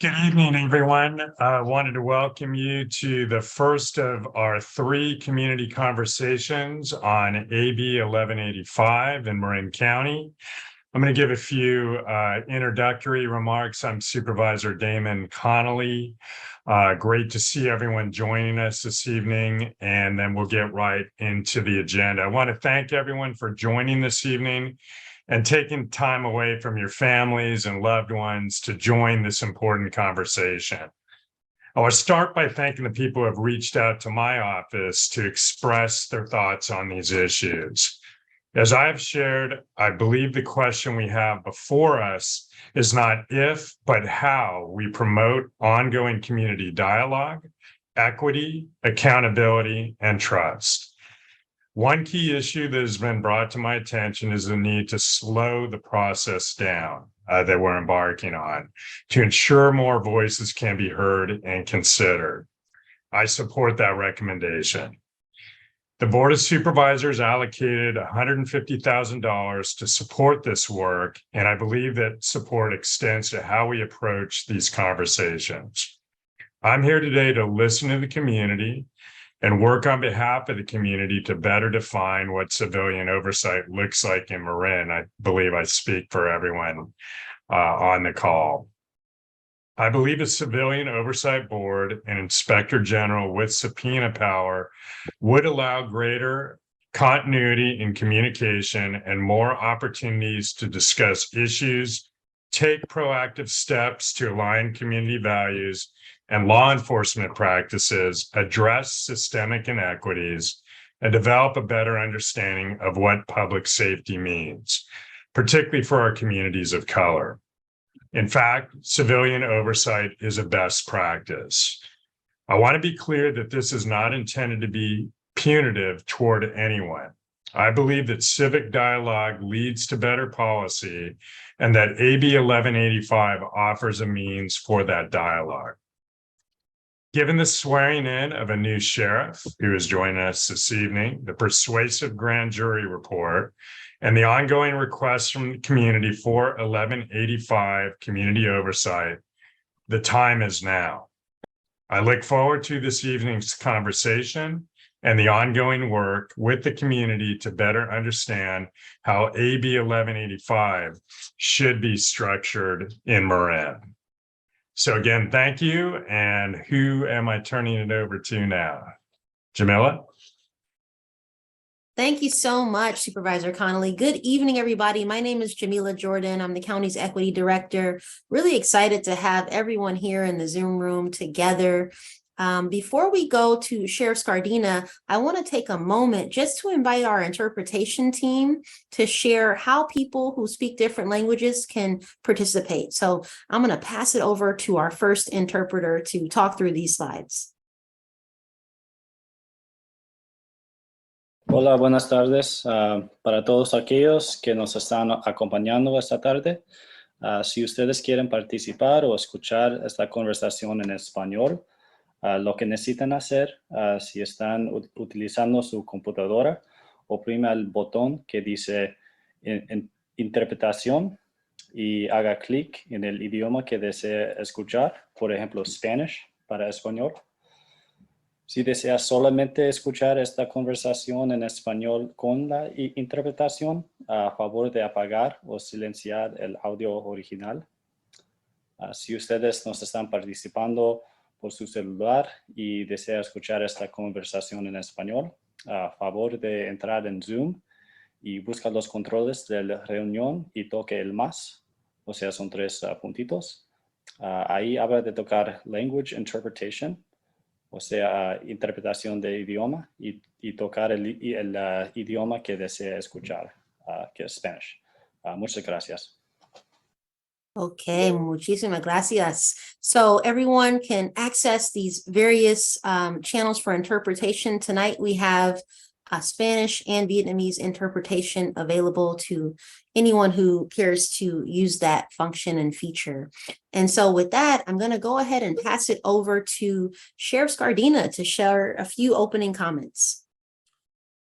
Good evening, everyone. I wanted to welcome you to the first of our three community conversations on AB 1185 in Marin County. I'm going to give a few introductory remarks. I'm Supervisor Damon Connolly. Great to see everyone joining us this evening, and then we'll get right into the agenda. I want to thank everyone for joining this evening and taking time away from your families and loved ones to join this important conversation. I want to start by thanking the people who have reached out to my office to express their thoughts on these issues. As I've shared, I believe the question we have before us is not if, but how we promote ongoing community dialogue, equity, accountability, and trust. One key issue that has been brought to my attention is the need to slow the process down that we're embarking on to ensure more voices can be heard and considered. I support that recommendation. The Board of Supervisors allocated $150,000 to support this work, and I believe that support extends to how we approach these conversations. I'm here today to listen to the community and work on behalf of the community to better define what civilian oversight looks like in Marin. I believe I speak for everyone on the call. I believe a civilian oversight board and inspector general with subpoena power would allow greater continuity in communication and more opportunities to discuss issues, take proactive steps to align community values and law enforcement practices, address systemic inequities, and develop a better understanding of what public safety means, particularly for our communities of color. In fact, civilian oversight is a best practice. I want to be clear that this is not intended to be punitive toward anyone. I believe that civic dialogue leads to better policy and that AB 1185 offers a means for that dialogue. Given the swearing in of a new sheriff who is joining us this evening, the persuasive grand jury report, and the ongoing requests from the community for 1185 community oversight, the time is now. I look forward to this evening's conversation and the ongoing work with the community to better understand how AB 1185 should be structured in Marin. So again, thank you. And who am I turning it over to now? Jamila? Thank you so much, Supervisor Connolly. Good evening, everybody. My name is Jamila Jordan. I'm the county's equity director. Really excited to have everyone here in the Zoom room together. Before we go to Sheriff Scardina, I want to take a moment just to invite our interpretation team to share how people who speak different languages can participate. So I'm going to pass it over to our first interpreter to talk through these slides. Hola, buenas tardes para todos aquellos que nos están acompañando esta tarde. Si ustedes quieren participar o escuchar esta conversación en español, lo que necesitan hacer, si están utilizando su computadora, oprima el botón que dice interpretación y haga clic en el idioma que desea escuchar, por ejemplo, Spanish para español. Si desea solamente escuchar esta conversación en español con la interpretación, a favor de apagar o silenciar el audio original. Si ustedes nos están participando por su celular y desea escuchar esta conversación en español, a favor de entrar en Zoom y busca los controles de la reunión y toque el más, o sea, son tres puntitos. Ahí habrá de tocar Language Interpretation, o sea, interpretación de idioma, y tocar el idioma que desea escuchar, que es Spanish. Muchas gracias. Okay, muchísimas gracias. So everyone can access these various channels for interpretation. Tonight we have Spanish and Vietnamese interpretation available to anyone who cares to use that function and feature. And so with that, I'm going to go ahead and pass it over to Sheriff Scardina to share a few opening comments.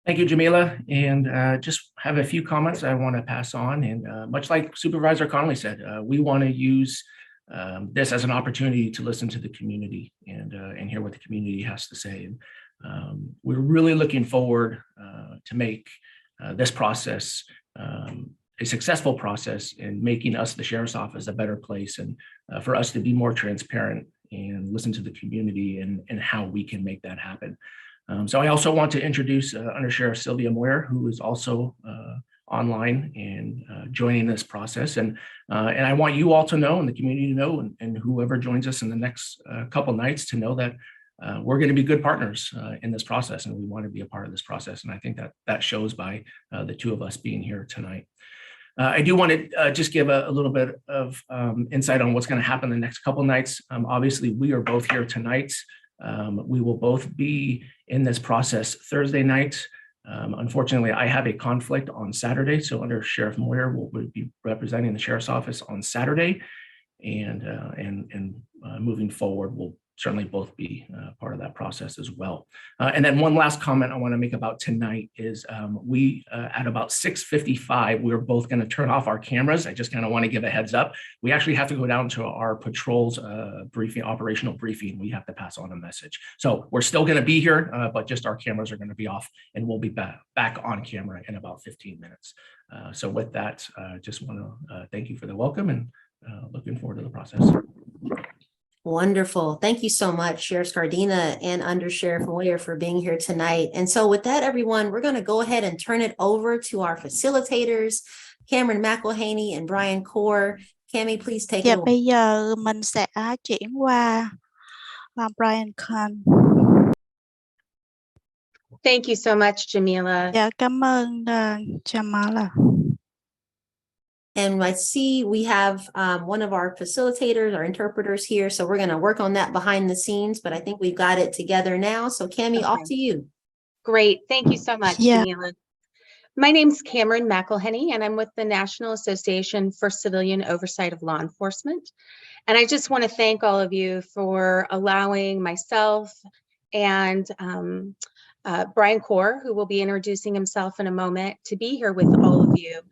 Thank you, Jamila, and just have a few comments I want to pass on. And much like Supervisor Connolly said, we want to use this as an opportunity to listen to the community and hear what the community has to say. And we're really looking forward to make this process a successful process in making us, the Sheriff's Office, a better place, and for us to be more transparent and listen to the community and how we can make that happen. So I also want to introduce Under Sheriff Sylvia Moyer, who is also online and joining this process. And I want you all to know, and the community to know, and whoever joins us in the next couple nights to know that we're going to be good partners in this process, and we want to be a part of this process. And I think that shows by the two of us being here tonight. I do want to just give a little bit of insight on what's going to happen the next couple nights. Obviously, we are both here tonight. We will both be in this process Thursday night. Unfortunately, I have a conflict on Saturday, so Under Sheriff Moyer will be representing the Sheriff's Office on Saturday, and moving forward, we'll certainly both be part of that process as well. And then one last comment I want to make about tonight is we at about 6:55, we're both going to turn off our cameras. I just kind of want to give a heads up. We actually have to go down to our patrol's briefing, operational briefing. We have to pass on a message. So we're still going to be here, but just our cameras are going to be off, and we'll be back on camera in about 15 minutes. So with that, just want to thank you for the welcome, and looking forward to the process. Wonderful. Thank you so much, Sheriff Scardina and Under Sheriff Moyer, for being here tonight. And so with that, everyone, we're going to go ahead and turn it over to our facilitators, Cameron McElhaney and Brian Core. Cami, please take it away. Bây giờ mình sẽ chuyển qua Brian Khan. Thank you so much, Jamila. Dạ, cảm ơn Jamala. And I see we have one of our facilitators, our interpreters here. So we're going to work on that behind the scenes, but I think we've got it together now. So Cami, off to you. Great. Thank you so much, Jamila. My name's Cameron McElhaney, and I'm with the National Association for Civilian Oversight of Law Enforcement. And I just want to thank all of you for allowing myself and Brian Core, who will be introducing himself in a moment, to be here with all of you.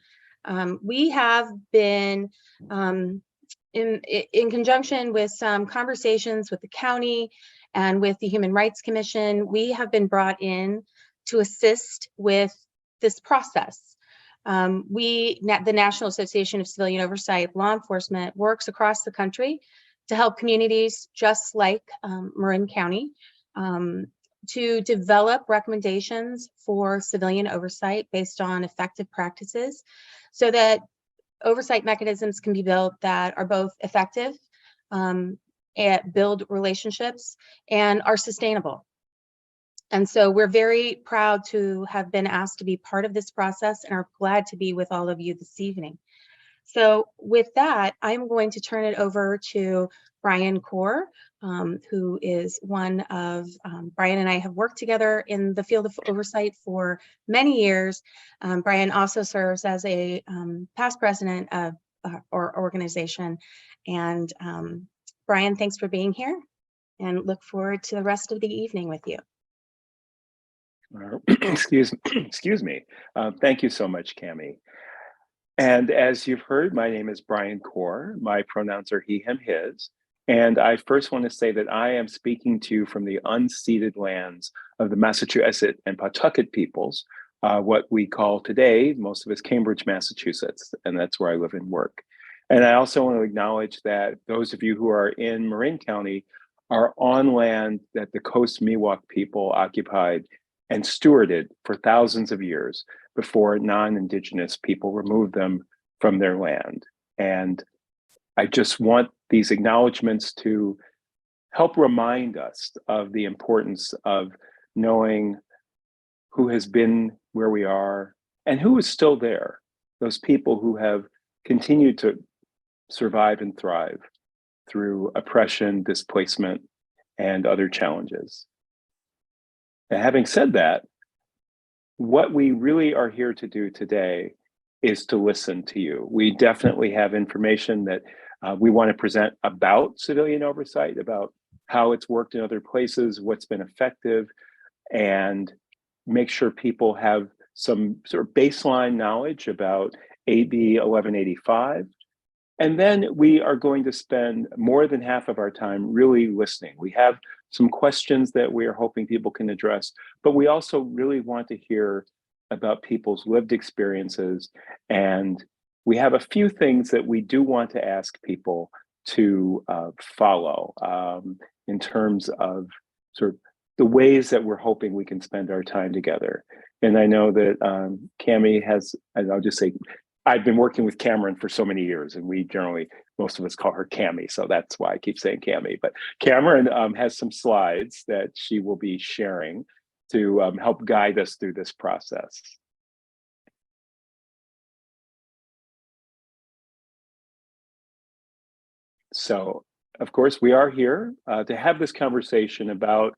We have been in conjunction with some conversations with the county and with the Human Rights Commission. We have been brought in to assist with this process. The National Association of Civilian Oversight of Law Enforcement works across the country to help communities just like Marin County to develop recommendations for civilian oversight based on effective practices, so that oversight mechanisms can be built that are both effective, and build relationships, and are sustainable. And so we're very proud to have been asked to be part of this process and are glad to be with all of you this evening. So with that, I'm going to turn it over to Brian Core, who is one of, Brian and I have worked together in the field of oversight for many years. Brian also serves as a past president of our organization. And Brian, thanks for being here, and look forward to the rest of the evening with you. Excuse me. Thank you so much, Cami. And as you've heard, my name is Brian Core. My pronouns are he, him, his. And I first want to say that I am speaking to you from the unceded lands of the Massachusetts and Pawtucket peoples, what we call today, most of us, Cambridge, Massachusetts, and that's where I live and work. And I also want to acknowledge that those of you who are in Marin County are on land that the Coast Miwok people occupied and stewarded for thousands of years before non-Indigenous people removed them from their land. And I just want these acknowledgements to help remind us of the importance of knowing who has been where we are and who is still there, those people who have continued to survive and thrive through oppression, displacement, and other challenges. And having said that, what we really are here to do today is to listen to you. We definitely have information that we want to present about civilian oversight, about how it's worked in other places, what's been effective, and make sure people have some sort of baseline knowledge about AB 1185 And then we are going to spend more than half of our time really listening. We have some questions that we are hoping people can address, but we also really want to hear about people's lived experiences. And we have a few things that we do want to ask people to follow in terms of sort of the ways that we're hoping we can spend our time together. And I know that Cami has, and I'll just say, I've been working with Cameron for so many years, and we generally, most of us call her Cami, so that's why I keep saying Cami. But Cameron has some slides that she will be sharing to help guide us through this process. So, of course, we are here to have this conversation about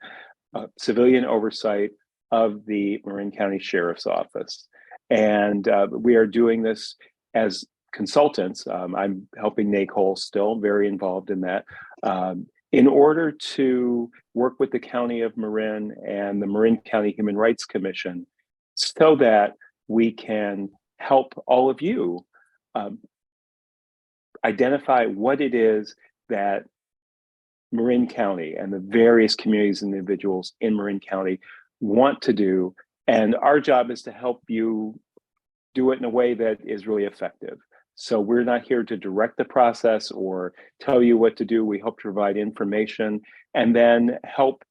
civilian oversight of the Marin County Sheriff's Office. And we are doing this as consultants. I'm helping Nate Cole, still very involved in that, in order to work with the County of Marin and the Marin County Human Rights Commission so that we can help all of you identify what it is that Marin County and the various communities and individuals in Marin County want to do. And our job is to help you do it in a way that is really effective. So we're not here to direct the process or tell you what to do. We hope to provide information and then help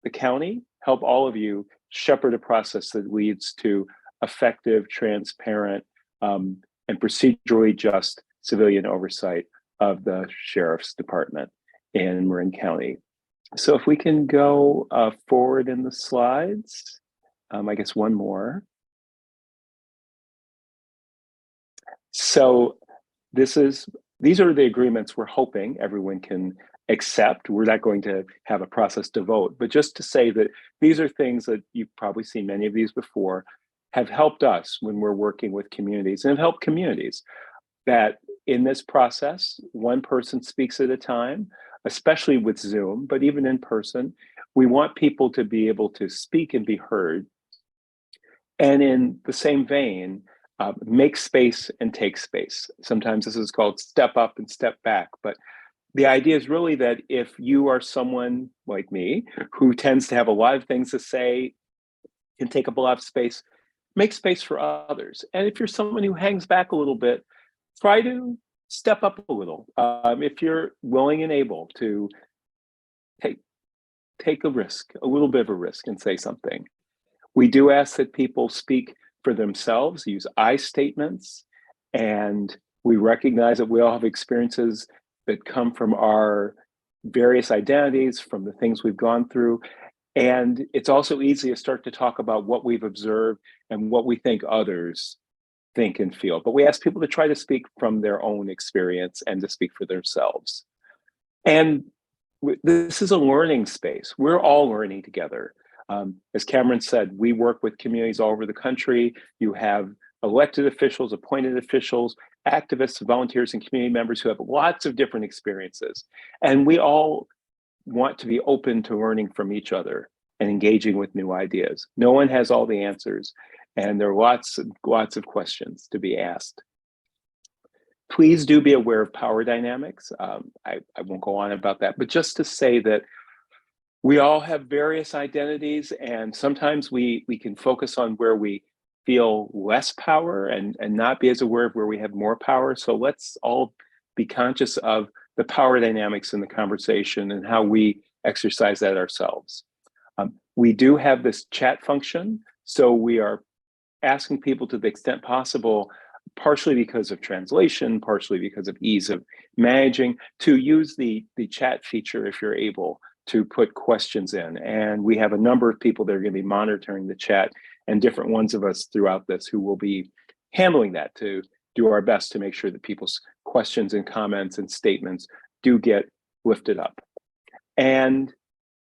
the county, help all of you shepherd a process that leads to effective, transparent, and procedurally just civilian oversight of the Sheriff's Department in Marin County. So if we can go forward in the slides, I guess one more. So these are the agreements we're hoping everyone can accept. We're not going to have a process to vote, but just to say that these are things that you've probably seen many of these before, have helped us when we're working with communities and have helped communities that in this process, one person speaks at a time, especially with Zoom, but even in person, we want people to be able to speak and be heard. And in the same vein, make space and take space. Sometimes this is called step up and step back, but the idea is really that if you are someone like me who tends to have a lot of things to say, can take up a lot of space, make space for others. And if you're someone who hangs back a little bit, try to step up a little. If you're willing and able to take a risk, a little bit of a risk, and say something. We do ask that people speak for themselves, use I statements, and we recognize that we all have experiences that come from our various identities, from the things we've gone through. And it's also easy to start to talk about what we've observed and what we think others think and feel. But we ask people to try to speak from their own experience and to speak for themselves. And this is a learning space. We're all learning together. As Cameron said, we work with communities all over the country. You have elected officials, appointed officials, activists, volunteers, and community members who have lots of different experiences. And we all want to be open to learning from each other and engaging with new ideas. No one has all the answers, and there are lots of questions to be asked. Please do be aware of power dynamics. I won't go on about that, but just to say that we all have various identities, and sometimes we can focus on where we feel less power and not be as aware of where we have more power. So let's all be conscious of the power dynamics in the conversation and how we exercise that ourselves. We do have this chat function, so we are asking people to the extent possible, partially because of translation, partially because of ease of managing, to use the chat feature if you're able to put questions in. And we have a number of people that are going to be monitoring the chat, and different ones of us throughout this who will be handling that to do our best to make sure that people's questions and comments and statements do get lifted up. And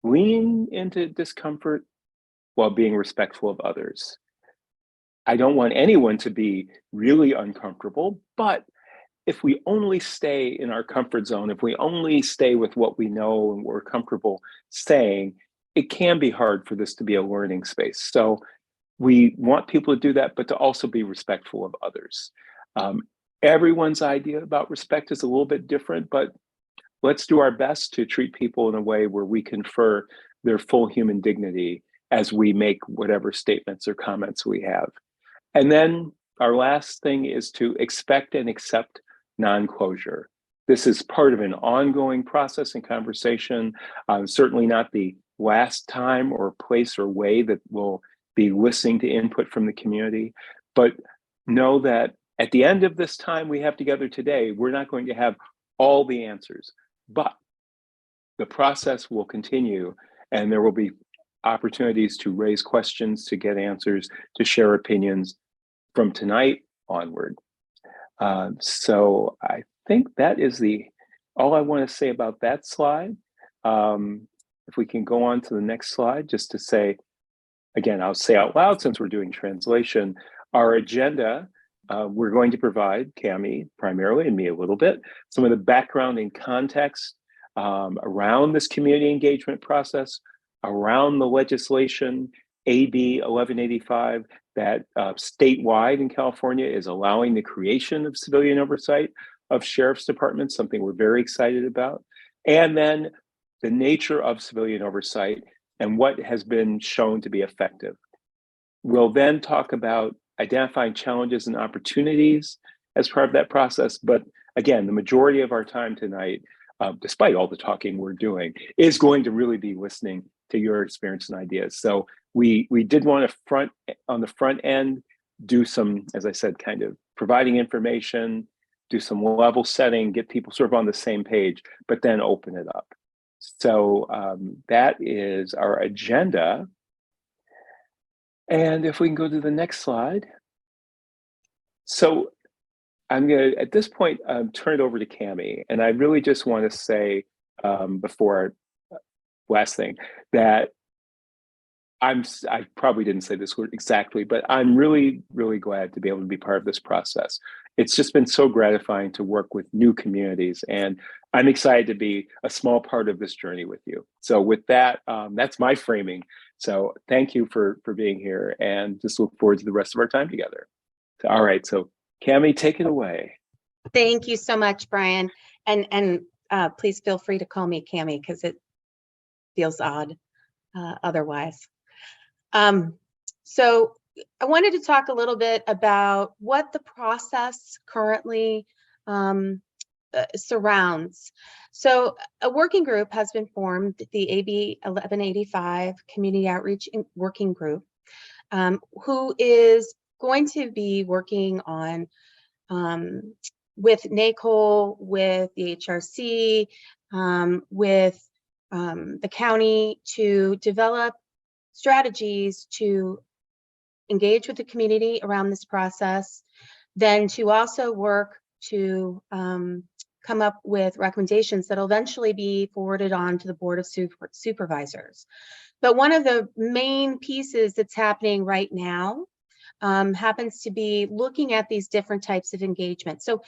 lean into discomfort while being respectful of others. I don't want anyone to be really uncomfortable, but if we only stay in our comfort zone, if we only stay with what we know and we're comfortable saying, it can be hard for this to be a learning space. So we want people to do that, but to also be respectful of others. Everyone's idea about respect is a little bit different, but let's do our best to treat people in a way where we confer their full human dignity as we make whatever statements or comments we have. And then our last thing is to expect and accept non-closure. This is part of an ongoing process and conversation, certainly not the last time or place or way that we'll be listening to input from the community, but know that at the end of this time we have together today, we're not going to have all the answers, but the process will continue and there will be opportunities to raise questions, to get answers, to share opinions from tonight onward. So I think that is all I want to say about that slide. If we can go on to the next slide, just to say, again, I'll say out loud since we're doing translation, our agenda, we're going to provide, Cami primarily and me a little bit, some of the background and context around this community engagement process, around the legislation, AB 1185, that statewide in California is allowing the creation of civilian oversight of sheriff's departments, something we're very excited about. And then the nature of civilian oversight and what has been shown to be effective. We'll then talk about identifying challenges and opportunities as part of that process. But again, the majority of our time tonight, despite all the talking we're doing, is going to really be listening to your experience and ideas. So we did want to on the front end, do some, as I said, kind of providing information, do some level setting, get people sort of on the same page, but then open it up. So that is our agenda. And if we can go to the next slide. So I'm going to, at this point, turn it over to Cami. And I really just want to say before our last thing that I probably didn't say this word exactly, but I'm really, really glad to be able to be part of this process. It's just been so gratifying to work with new communities, and I'm excited to be a small part of this journey with you. So with that, that's my framing. So thank you for being here, and just look forward to the rest of our time together. So, all right, so Cami, take it away. Thank you so much, Brian. And please feel free to call me Cami because it feels odd otherwise. So I wanted to talk a little bit about what the process currently surrounds. So a working group has been formed, the AB 1185 Community Outreach Working Group, who is going to be working on with NACOL, with the HRC, with the county to develop strategies to engage with the community around this process, then to also work to come up with recommendations that will eventually be forwarded on to the Board of Supervisors. But one of the main pieces that's happening right now happens to be looking at these different types of engagement. So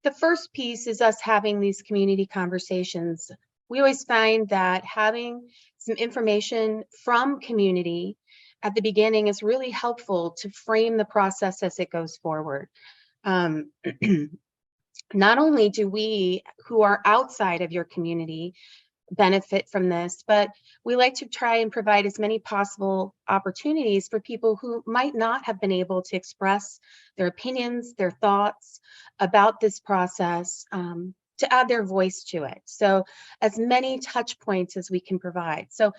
the first piece is us having these community conversations. We always find that having some information from community at the beginning is really helpful to frame the process as it goes forward. Not only do we, who are outside of your community, benefit from this, but we like to try and provide as many possible opportunities for people who might not have been able to express their opinions, their thoughts about this process, to add their voice to it. So as many touch points as we can provide. So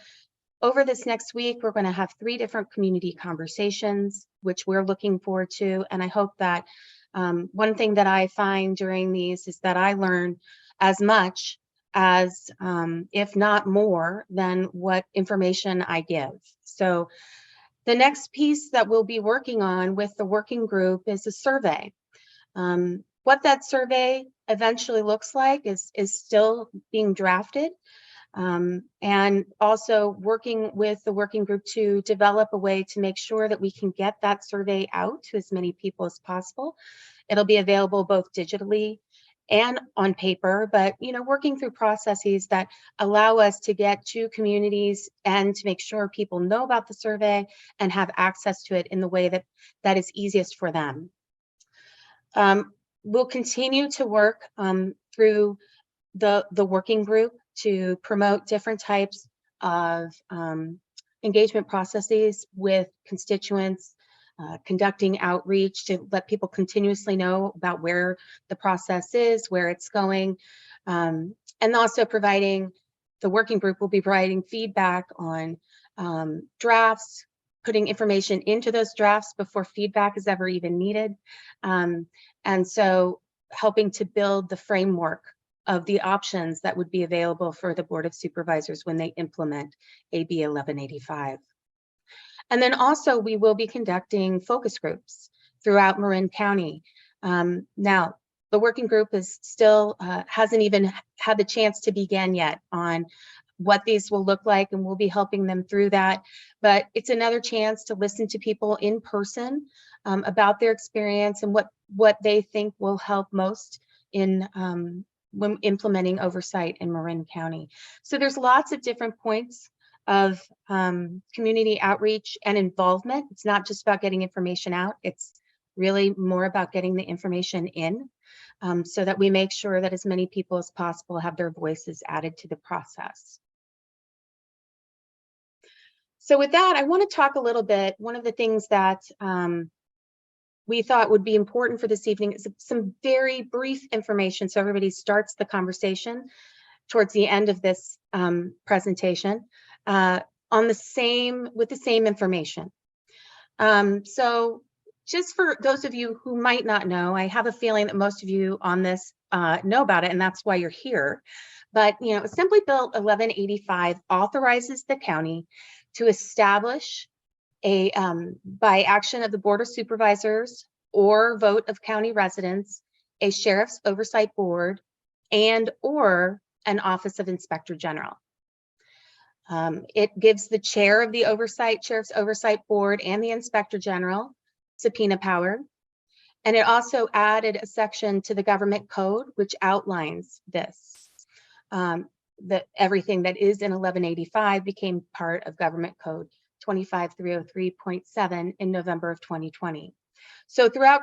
over this next week, we're going to have 3 different community conversations, which we're looking forward to. And I hope that one thing that I find during these is that I learn as much as, if not more, than what information I give. So the next piece that we'll be working on with the working group is a survey. What that survey eventually looks like is still being drafted, and also working with the working group to develop a way to make sure that we can get that survey out to as many people as possible. It'll be available both digitally and on paper, but working through processes that allow us to get to communities and to make sure people know about the survey and have access to it in the way that is easiest for them. we'll continue to work through the working group to promote different types of engagement processes with constituents, conducting outreach to let people continuously know about where the process is, where it's going, and also the working group will be providing feedback on drafts, putting information into those drafts before feedback is ever even needed. And so helping to build the framework of the options that would be available for the Board of Supervisors when they implement AB 1185. And then also we will be conducting focus groups throughout Marin County. Now, the working group is still hasn't even had the chance to begin yet on what these will look like, and we'll be helping them through that. But it's another chance to listen to people in person about their experience and what they think will help most in when implementing oversight in Marin County. So there's lots of different points of community outreach and involvement. It's not just about getting information out, it's really more about getting the information in so that we make sure that as many people as possible have their voices added to the process. So with that, I want to talk a little bit, one of the things that we thought would be important for this evening is some very brief information so everybody starts the conversation towards the end of this presentation with the same information. So just for those of you who might not know, I have a feeling that most of you on this know about it, and that's why you're here. But Assembly Bill 1185 authorizes the county to establish by action of the Board of Supervisors or vote of county residents, a Sheriff's Oversight Board and/or an Office of Inspector General. It gives the chair of the Sheriff's Oversight Board and the Inspector General subpoena power. And it also added a section to the government code which outlines this. That everything that is in 1185 became part of Government Code 25303.7 in November of 2020. So throughout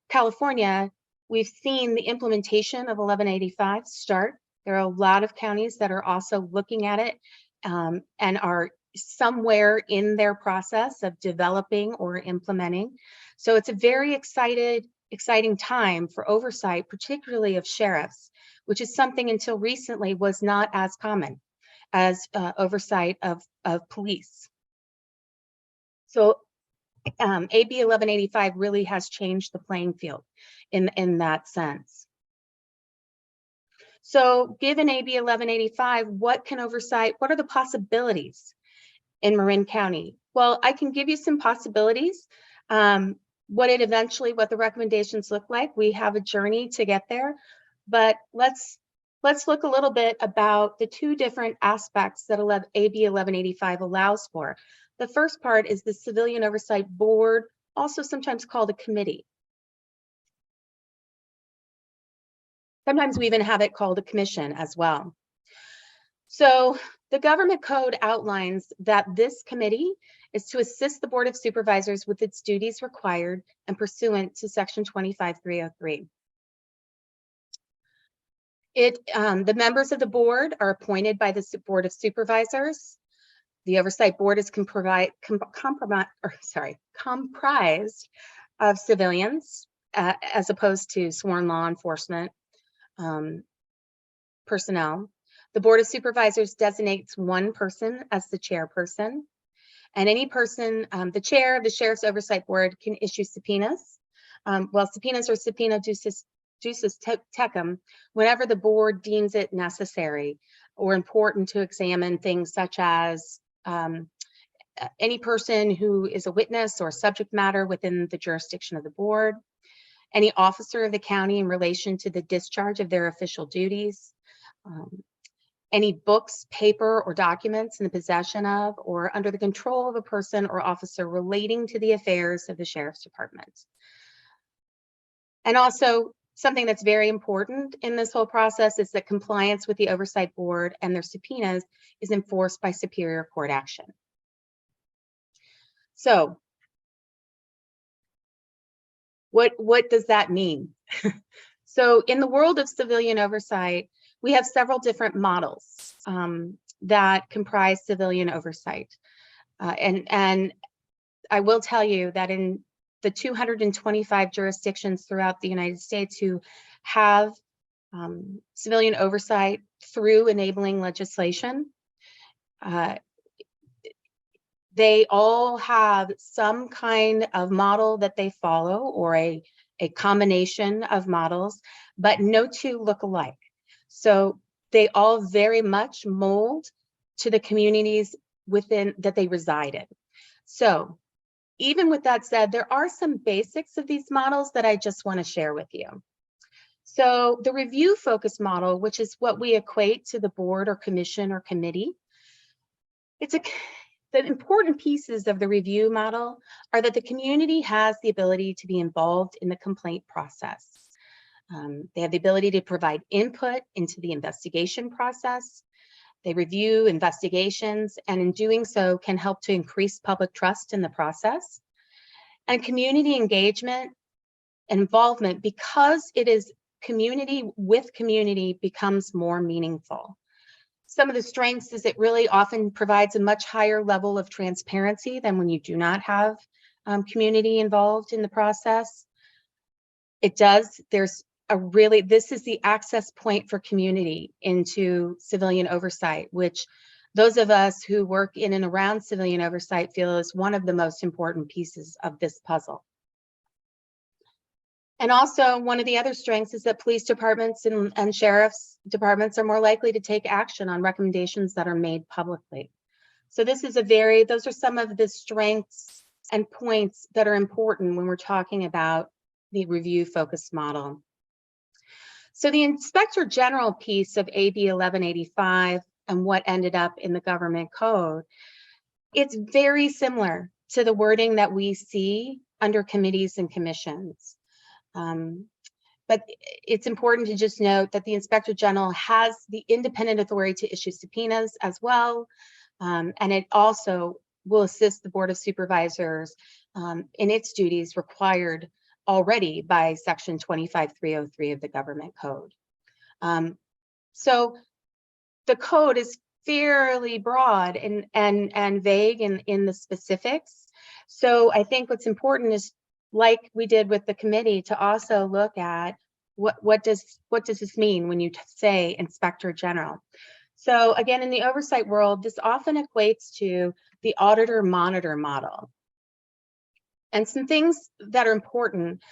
California, we've seen the implementation of 1185 start. There are a lot of counties that are also looking at it and are somewhere in their process of developing or implementing. So it's a very exciting time for oversight, particularly of sheriffs, which is something until recently was not as common as oversight of police. So AB 1185 really has changed the playing field in that sense. So given AB 1185, what are the possibilities in Marin County? Well, I can give you some possibilities. What the recommendations look like. We have a journey to get there, but let's look a little bit about the two different aspects that AB 1185 allows for. The first part is the Civilian Oversight Board, also sometimes called a committee. Sometimes we even have it called a commission as well. So the government code outlines that this committee is to assist the Board of Supervisors with its duties required and pursuant to Section 25303. The members of the board are appointed by the Board of Supervisors. The Oversight Board is comprised of civilians as opposed to sworn law enforcement personnel. The Board of Supervisors designates one person as the chairperson, and any person, the chair of the Sheriff's Oversight Board, can issue subpoenas. Subpoenas are subpoena ducis tecum whenever the board deems it necessary or important to examine things such as any person who is a witness or subject matter within the jurisdiction of the board, any officer of the county in relation to the discharge of their official duties, any books, paper, or documents in the possession of or under the control of a person or officer relating to the affairs of the Sheriff's Department. And also, something that's very important in this whole process is that compliance with the Oversight Board and their subpoenas is enforced by Superior Court action. So, What does that mean? So in the world of civilian oversight, we have several different models that comprise civilian oversight. And I will tell you that in the 225 jurisdictions throughout the United States who have civilian oversight through enabling legislation, they all have some kind of model that they follow, or a combination of models, but no two look alike. So they all very much mold to the communities within that they reside in. So even with that said, there are some basics of these models that I just want to share with you. So the review focus model, which is what we equate to the board or commission or committee, the important pieces of the review model are that the community has the ability to be involved in the complaint process. They have the ability to provide input into the investigation process. They review investigations, and in doing so can help to increase public trust in the process. And community engagement and involvement, because it is community with community, becomes more meaningful. Some of the strengths is it really often provides a much higher level of transparency than when you do not have community involved in the process. This is the access point for community into civilian oversight, which those of us who work in and around civilian oversight feel is one of the most important pieces of this puzzle. And also, one of the other strengths is that police departments and sheriff's departments are more likely to take action on recommendations that are made publicly. So those are some of the strengths and points that are important when we're talking about the review focused model. So the Inspector General piece of AB 1185 and what ended up in the government code, it's very similar to the wording that we see under committees and commissions. But it's important to just note that the Inspector General has the independent authority to issue subpoenas as well. And it also will assist the Board of Supervisors in its duties required already by Section 25303 of the Government Code. So the code is fairly broad and vague in the specifics. So I think what's important is, like we did with the committee, to also look at what does this mean when you say Inspector General. So again, in the oversight world, this often equates to the auditor-monitor model. And some things that are important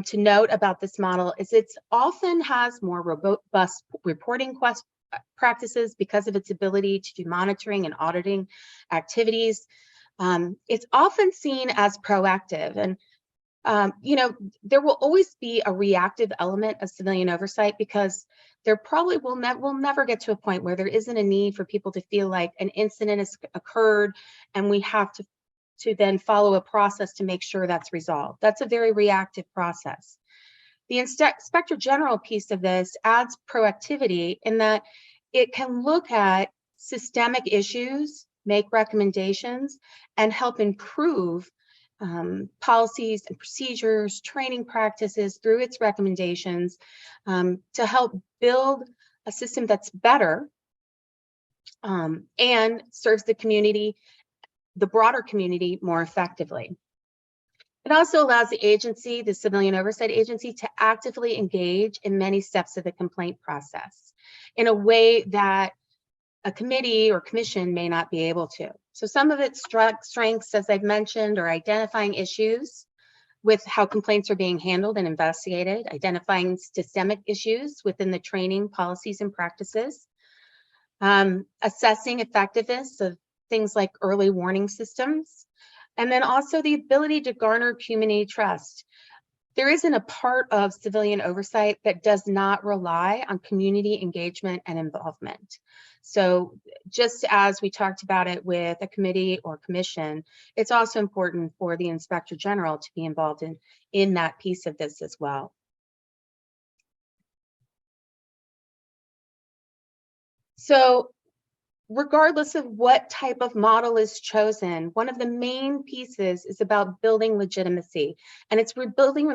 to note about this model is it often has more robust reporting practices because of its ability to do monitoring and auditing activities. It's often seen as proactive, and there will always be a reactive element of civilian oversight, because there probably will never get to a point where there isn't a need for people to feel like an incident has occurred and we have to then follow a process to make sure that's resolved. That's a very reactive process. The Inspector General piece of this adds proactivity in that it can look at systemic issues, make recommendations, and help improve policies and procedures, training practices through its recommendations to help build a system that's better and serves the community, the broader community, more effectively. It also allows the agency, the Civilian Oversight Agency, to actively engage in many steps of the complaint process in a way that a committee or commission may not be able to. So some of its strengths, as I've mentioned, are identifying issues with how complaints are being handled and investigated, identifying systemic issues within the training policies and practices, assessing effectiveness of things like early warning systems, and then also the ability to garner community trust. There isn't a part of civilian oversight that does not rely on community engagement and involvement. So just as we talked about it with a committee or commission, it's also important for the Inspector General to be involved in that piece of this as well. So regardless of what type of model is chosen, one of the main pieces is about building legitimacy, and it's rebuilding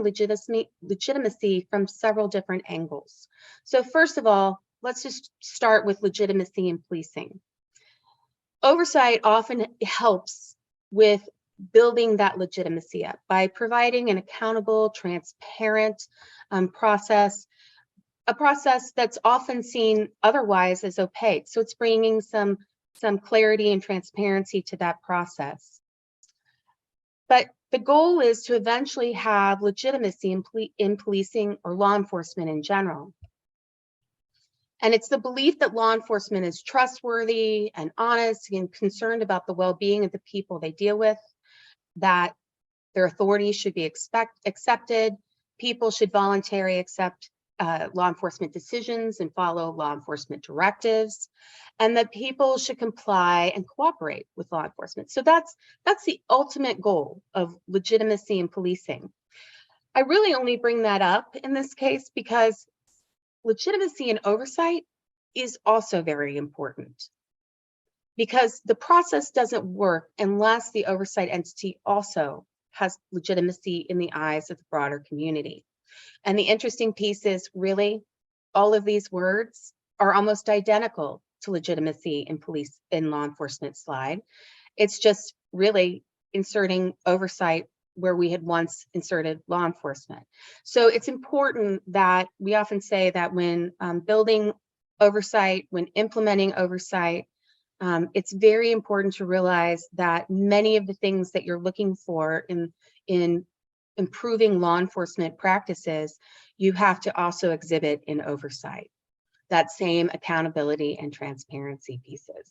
legitimacy from several different angles. So first of all, let's just start with legitimacy in policing. Oversight often helps with building that legitimacy up by providing an accountable, transparent process, a process that's often seen otherwise as opaque. So it's bringing some clarity and transparency to that process. But the goal is to eventually have legitimacy in policing or law enforcement in general. And it's the belief that law enforcement is trustworthy and honest and concerned about the well-being of the people they deal with, that their authority should be accepted, people should voluntarily accept law enforcement decisions and follow law enforcement directives, and that people should comply and cooperate with law enforcement. So that's the ultimate goal of legitimacy in policing. I really only bring that up in this case because legitimacy and oversight is also very important, because the process doesn't work unless the oversight entity also has legitimacy in the eyes of the broader community. And the interesting piece is really all of these words are almost identical to legitimacy in law enforcement slide. It's just really inserting oversight where we had once inserted law enforcement. So it's important that we often say that when building oversight, when implementing oversight, it's very important to realize that many of the things that you're looking for in improving law enforcement practices, you have to also exhibit in oversight, that same accountability and transparency pieces.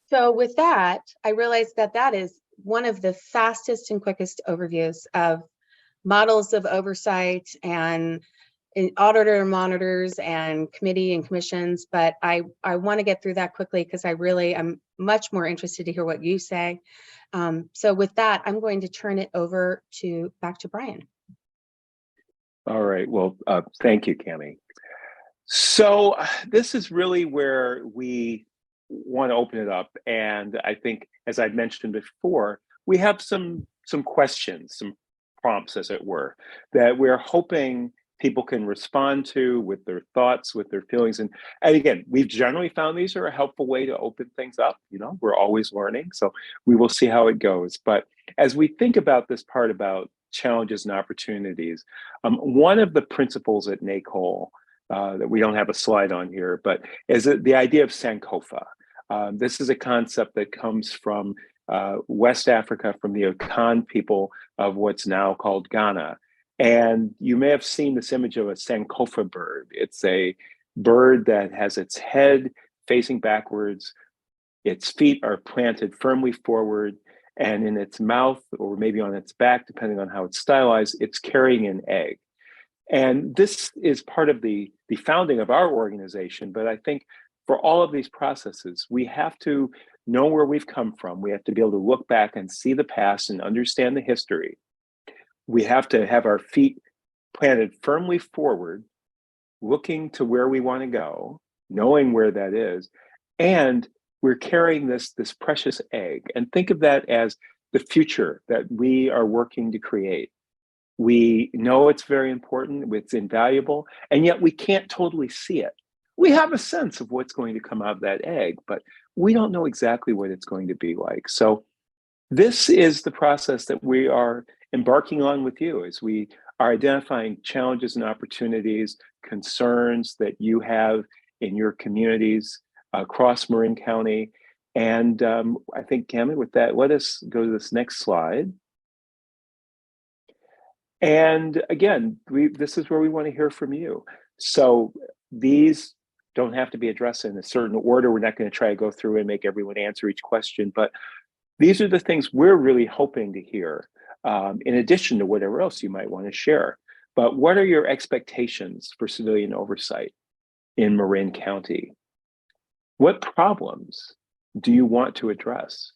So with that, I realized that that is one of the fastest and quickest overviews of models of oversight and auditor monitors and committee and commissions, but I want to get through that quickly because I really am much more interested to hear what you say. So with that, I'm going to turn it over back to Brian. All right. Well, thank you, Cami. So this is really where we want to open it up. And I think, as I've mentioned before, we have some questions, some prompts, as it were, that we're hoping people can respond to with their thoughts, with their feelings. And again, we've generally found these are a helpful way to open things up. You know, we're always learning, so we will see how it goes. But as we think about this part about challenges and opportunities, one of the principles at NACOL that we don't have a slide on here, but is the idea of Sankofa. This is a concept that comes from West Africa, from the Akan people of what's now called Ghana. And you may have seen this image of a Sankofa bird. It's a bird that has its head facing backwards, its feet are planted firmly forward, and in its mouth, or maybe on its back, depending on how it's stylized, it's carrying an egg. And this is part of the founding of our organization. But I think for all of these processes, we have to know where we've come from. We have to be able to look back and see the past and understand the history. We have to have our feet planted firmly forward, looking to where we want to go, knowing where that is. And we're carrying this precious egg. And think of that as the future that we are working to create. We know it's very important, it's invaluable, and yet we can't totally see it. We have a sense of what's going to come out of that egg, but we don't know exactly what it's going to be like. So this is the process that we are embarking on with you as we are identifying challenges and opportunities, concerns that you have in your communities across Marin County. And I think, Cami, with that, let us go to this next slide. And again, this is where we want to hear from you. So these don't have to be addressed in a certain order. We're not going to try to go through and make everyone answer each question, but these are the things we're really hoping to hear, in addition to whatever else you might want to share. But what are your expectations for civilian oversight in Marin County? What problems do you want to address?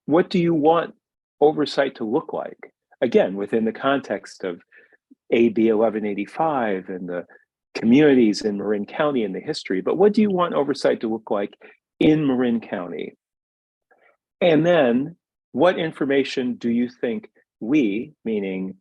What do you want oversight to look like? Again, within the context of AB 1185 and the communities in Marin County and the history, but what do you want oversight to look like in Marin County? And then what information do you think we, meaning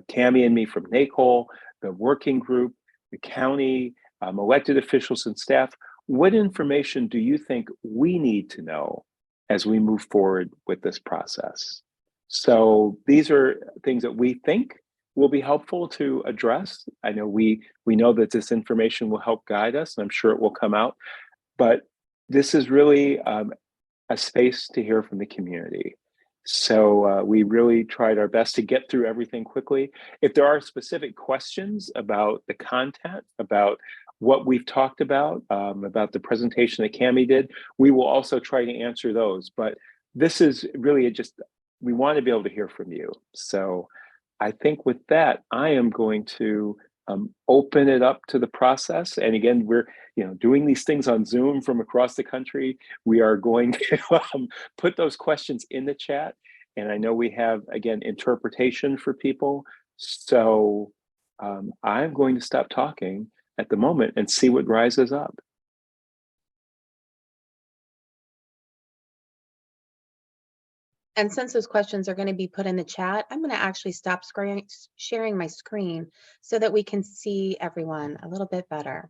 Tammy and me from NACOL, the working group, the county, elected officials and staff, what information do you think we need to know as we move forward with this process? So these are things that we think will be helpful to address. I know we know that this information will help guide us, and I'm sure it will come out, but this is really a space to hear from the community. So we really tried our best to get through everything quickly. If there are specific questions about the content, about what we've talked about the presentation that Cami did, we will also try to answer those. But this is really just, we want to be able to hear from you. So I think with that, I am going to open it up to the process. And again, we're doing these things on Zoom from across the country. We are going to put those questions in the chat. And I know we have, again, interpretation for people. So I'm going to stop talking at the moment and see what rises up. And since those questions are going to be put in the chat, I'm going to actually stop sharing my screen so that we can see everyone a little bit better.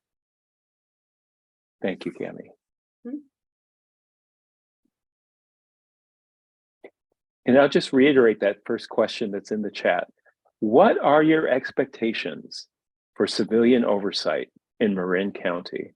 Thank you, Cami. And I'll just reiterate that first question that's in the chat. What are your expectations for civilian oversight in Marin County?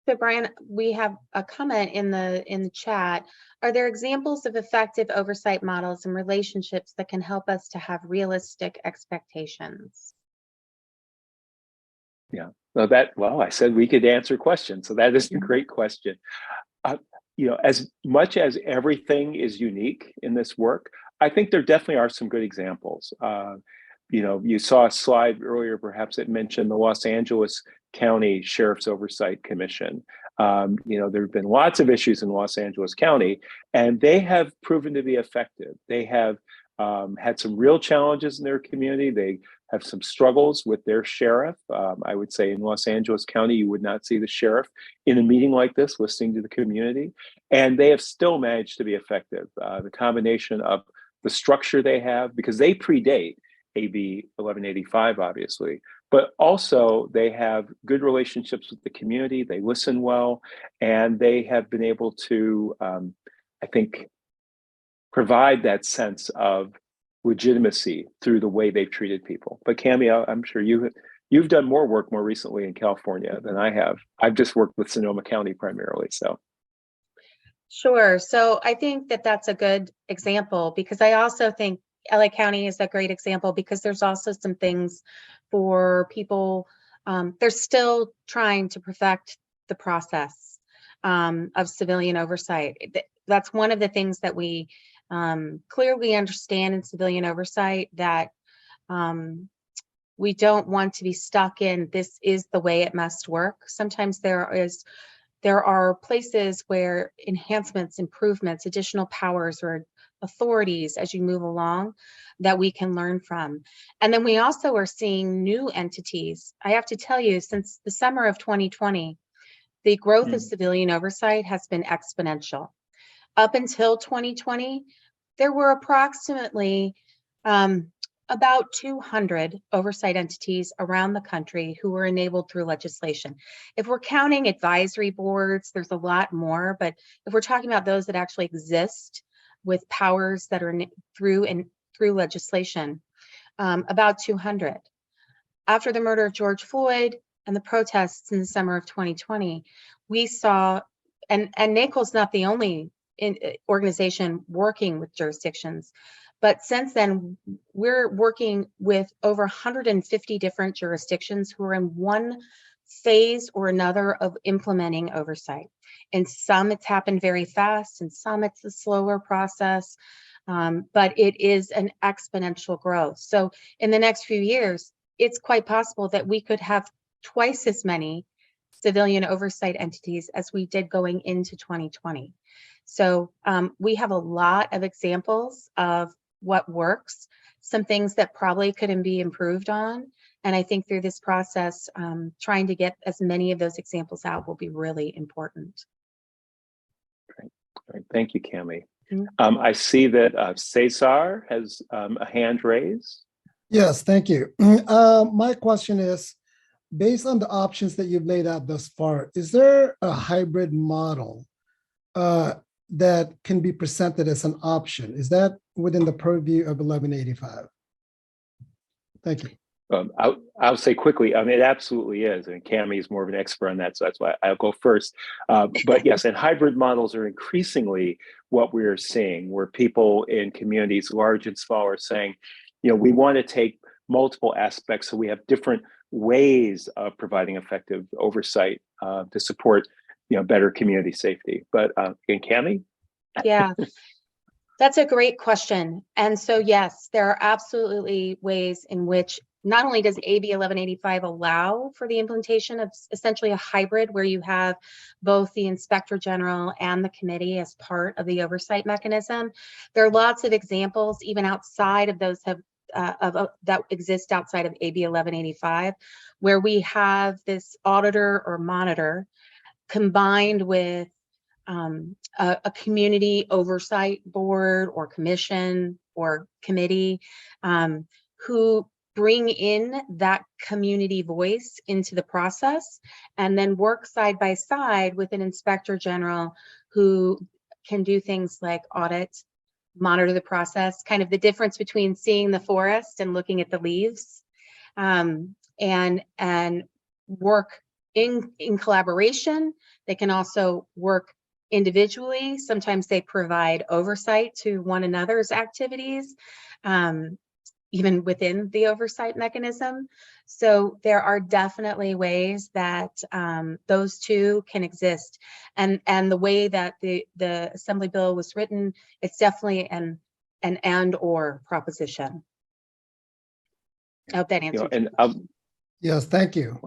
So Brian, we have a comment in the chat. Are there examples of effective oversight models and relationships that can help us to have realistic expectations? Yeah, well, I said we could answer questions, so that is a great question. As much as everything is unique in this work, I think there definitely are some good examples. You saw a slide earlier, perhaps it mentioned the Los Angeles County Sheriff's Oversight Commission. There have been lots of issues in Los Angeles County, and they have proven to be effective. They have had some real challenges in their community. They have some struggles with their sheriff. I would say in Los Angeles County, you would not see the sheriff in a meeting like this listening to the community. And they have still managed to be effective. The combination of the structure they have, because they predate AB 1185, obviously, but also they have good relationships with the community. They listen well, and they have been able to, I think, provide that sense of legitimacy through the way they've treated people. But Cami, I'm sure you've done more work more recently in California than I have. I've just worked with Sonoma County primarily, so. Sure. So I think that that's a good example, because I also think LA County is a great example, because there's also some things for people, they're still trying to perfect the process of civilian oversight. That's one of the things that we clearly understand in civilian oversight, that we don't want to be stuck in this is the way it must work. Sometimes there are places where enhancements, improvements, additional powers or authorities as you move along that we can learn from. And then we also are seeing new entities. I have to tell you, since the summer of 2020, the growth of civilian oversight has been exponential. Up until 2020, there were approximately about 200 oversight entities around the country who were enabled through legislation. If we're counting advisory boards, there's a lot more, but if we're talking about those that actually exist with powers that are through legislation, about 200. After the murder of George Floyd and the protests in the summer of 2020, we saw, and NACOL's not the only organization working with jurisdictions, but since then, we're working with over 150 different jurisdictions who are in one phase or another of implementing oversight. In some, it's happened very fast, and some it's a slower process, but it is an exponential growth. So in the next few years, it's quite possible that we could have twice as many civilian oversight entities as we did going into 2020. So we have a lot of examples of what works, some things that probably couldn't be improved on. And I think through this process, trying to get as many of those examples out will be really important. Great. Thank you, Cami. Mhm. I see that Cesar has a hand raised. Yes, thank you. My question is, based on the options that you've laid out thus far, is there a hybrid model that can be presented as an option? Is that within the purview of 1185? Thank you. I'll say quickly, it absolutely is. And Cami is more of an expert on that, so that's why I'll go first. But yes, and hybrid models are increasingly what we're seeing, where people in communities, large and small, are saying, we want to take multiple aspects, so we have different ways of providing effective oversight to support, better community safety. But and Cami? Yeah, that's a great question. And so, yes, there are absolutely ways in which not only does AB 1185 allow for the implementation of essentially a hybrid where you have both the Inspector General and the committee as part of the oversight mechanism. There are lots of examples, even outside of those that exist outside of AB 1185, where we have this auditor or monitor combined with a community oversight board or commission or committee who bring in that community voice into the process and then work side by side with an inspector general who can do things like audit, monitor the process, kind of the difference between seeing the forest and looking at the leaves, and work in collaboration. They can also work individually. Sometimes they provide oversight to one another's activities, even within the oversight mechanism. So there are definitely ways that those two can exist. And the way that the Assembly bill was written, it's definitely an and/or proposition. I hope that answered. Yes, thank you.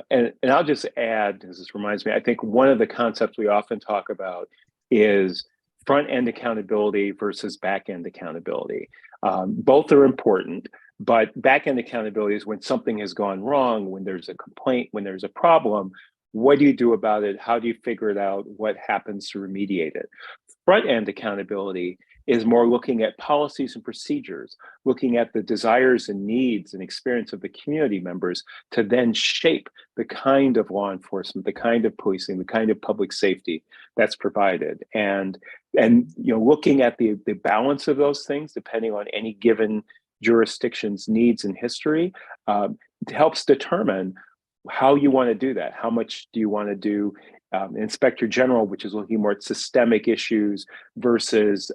And I'll just add, because this reminds me, I think one of the concepts we often talk about is front-end accountability versus back-end accountability. Both are important, but back-end accountability is when something has gone wrong, when there's a complaint, when there's a problem. What do you do about it? How do you figure it out? What happens to remediate it? Front-end accountability is more looking at policies and procedures, looking at the desires and needs and experience of the community members to then shape the kind of law enforcement, the kind of policing, the kind of public safety that's provided. And looking at the balance of those things, depending on any given jurisdiction's needs and history, helps determine how you want to do that. How much do you want to do Inspector General, which is looking more at systemic issues versus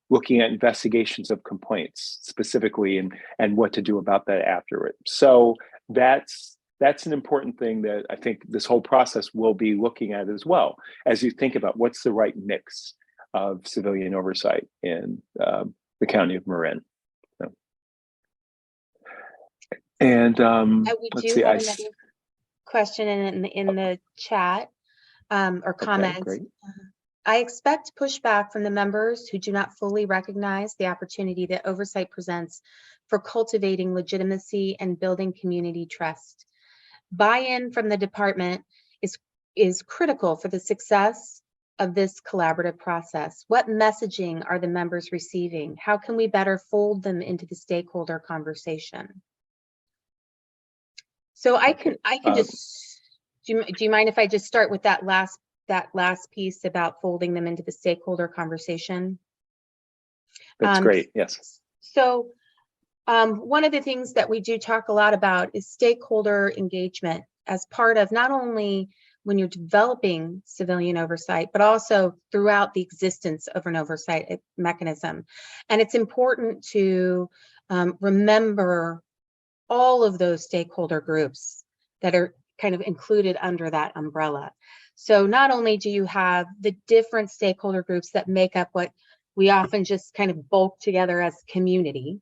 looking at investigations of complaints specifically and what to do about that after it. So that's an important thing that I think this whole process will be looking at as well, as you think about what's the right mix of civilian oversight in the county of Marin. So. And let's see. Another question in the chat or comment. Okay, I expect pushback from the members who do not fully recognize the opportunity that oversight presents for cultivating legitimacy and building community trust. Buy-in from the department is critical for the success of this collaborative process. What messaging are the members receiving? How can we better fold them into the stakeholder conversation? So I can just, do you mind if I just start with that last piece about folding them into the stakeholder conversation? That's great, yes. So one of the things that we do talk a lot about is stakeholder engagement as part of not only when you're developing civilian oversight, but also throughout the existence of an oversight mechanism. And it's important to remember all of those stakeholder groups that are kind of included under that umbrella. So not only do you have the different stakeholder groups that make up what we often just kind of bulk together as community,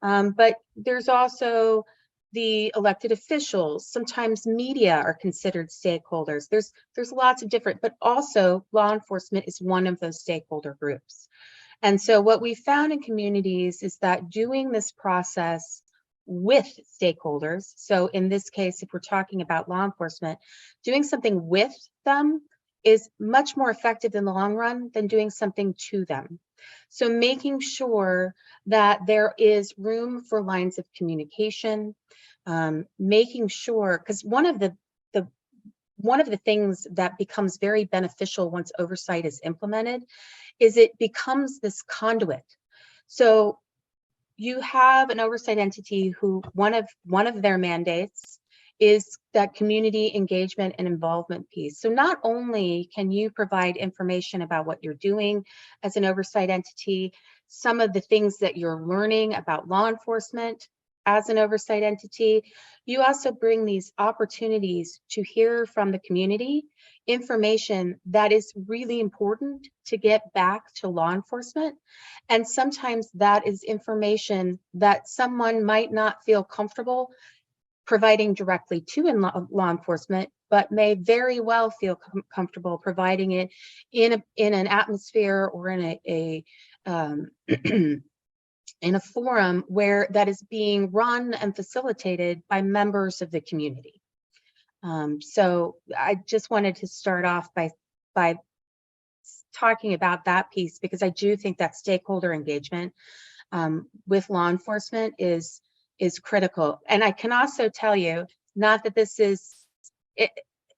but there's also the elected officials. Sometimes media are considered stakeholders. There's lots of different, but also law enforcement is one of those stakeholder groups. And so what we found in communities is that doing this process with stakeholders, so in this case, if we're talking about law enforcement, doing something with them is much more effective in the long run than doing something to them. So making sure that there is room for lines of communication, making sure, because one of the things that becomes very beneficial once oversight is implemented is it becomes this conduit. So you have an oversight entity who one of their mandates is that community engagement and involvement piece. So not only can you provide information about what you're doing as an oversight entity, some of the things that you're learning about law enforcement as an oversight entity, you also bring these opportunities to hear from the community information that is really important to get back to law enforcement. And sometimes that is information that someone might not feel comfortable providing directly to law enforcement, but may very well feel comfortable providing it in an atmosphere or in a in a forum where that is being run and facilitated by members of the community. So I just wanted to start off by talking about that piece, because I do think that stakeholder engagement with law enforcement is critical. And I can also tell you, not that this is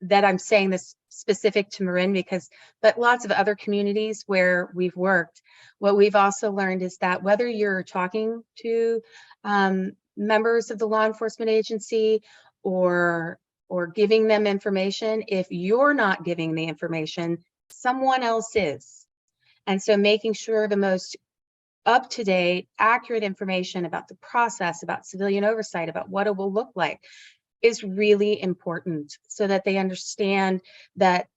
that I'm saying this specific to Marin, but lots of other communities where we've worked, what we've also learned is that whether you're talking to members of the law enforcement agency or giving them information, if you're not giving the information, someone else is. And so making sure the most up-to-date, accurate information about the process, about civilian oversight, about what it will look like is really important, so that they understand that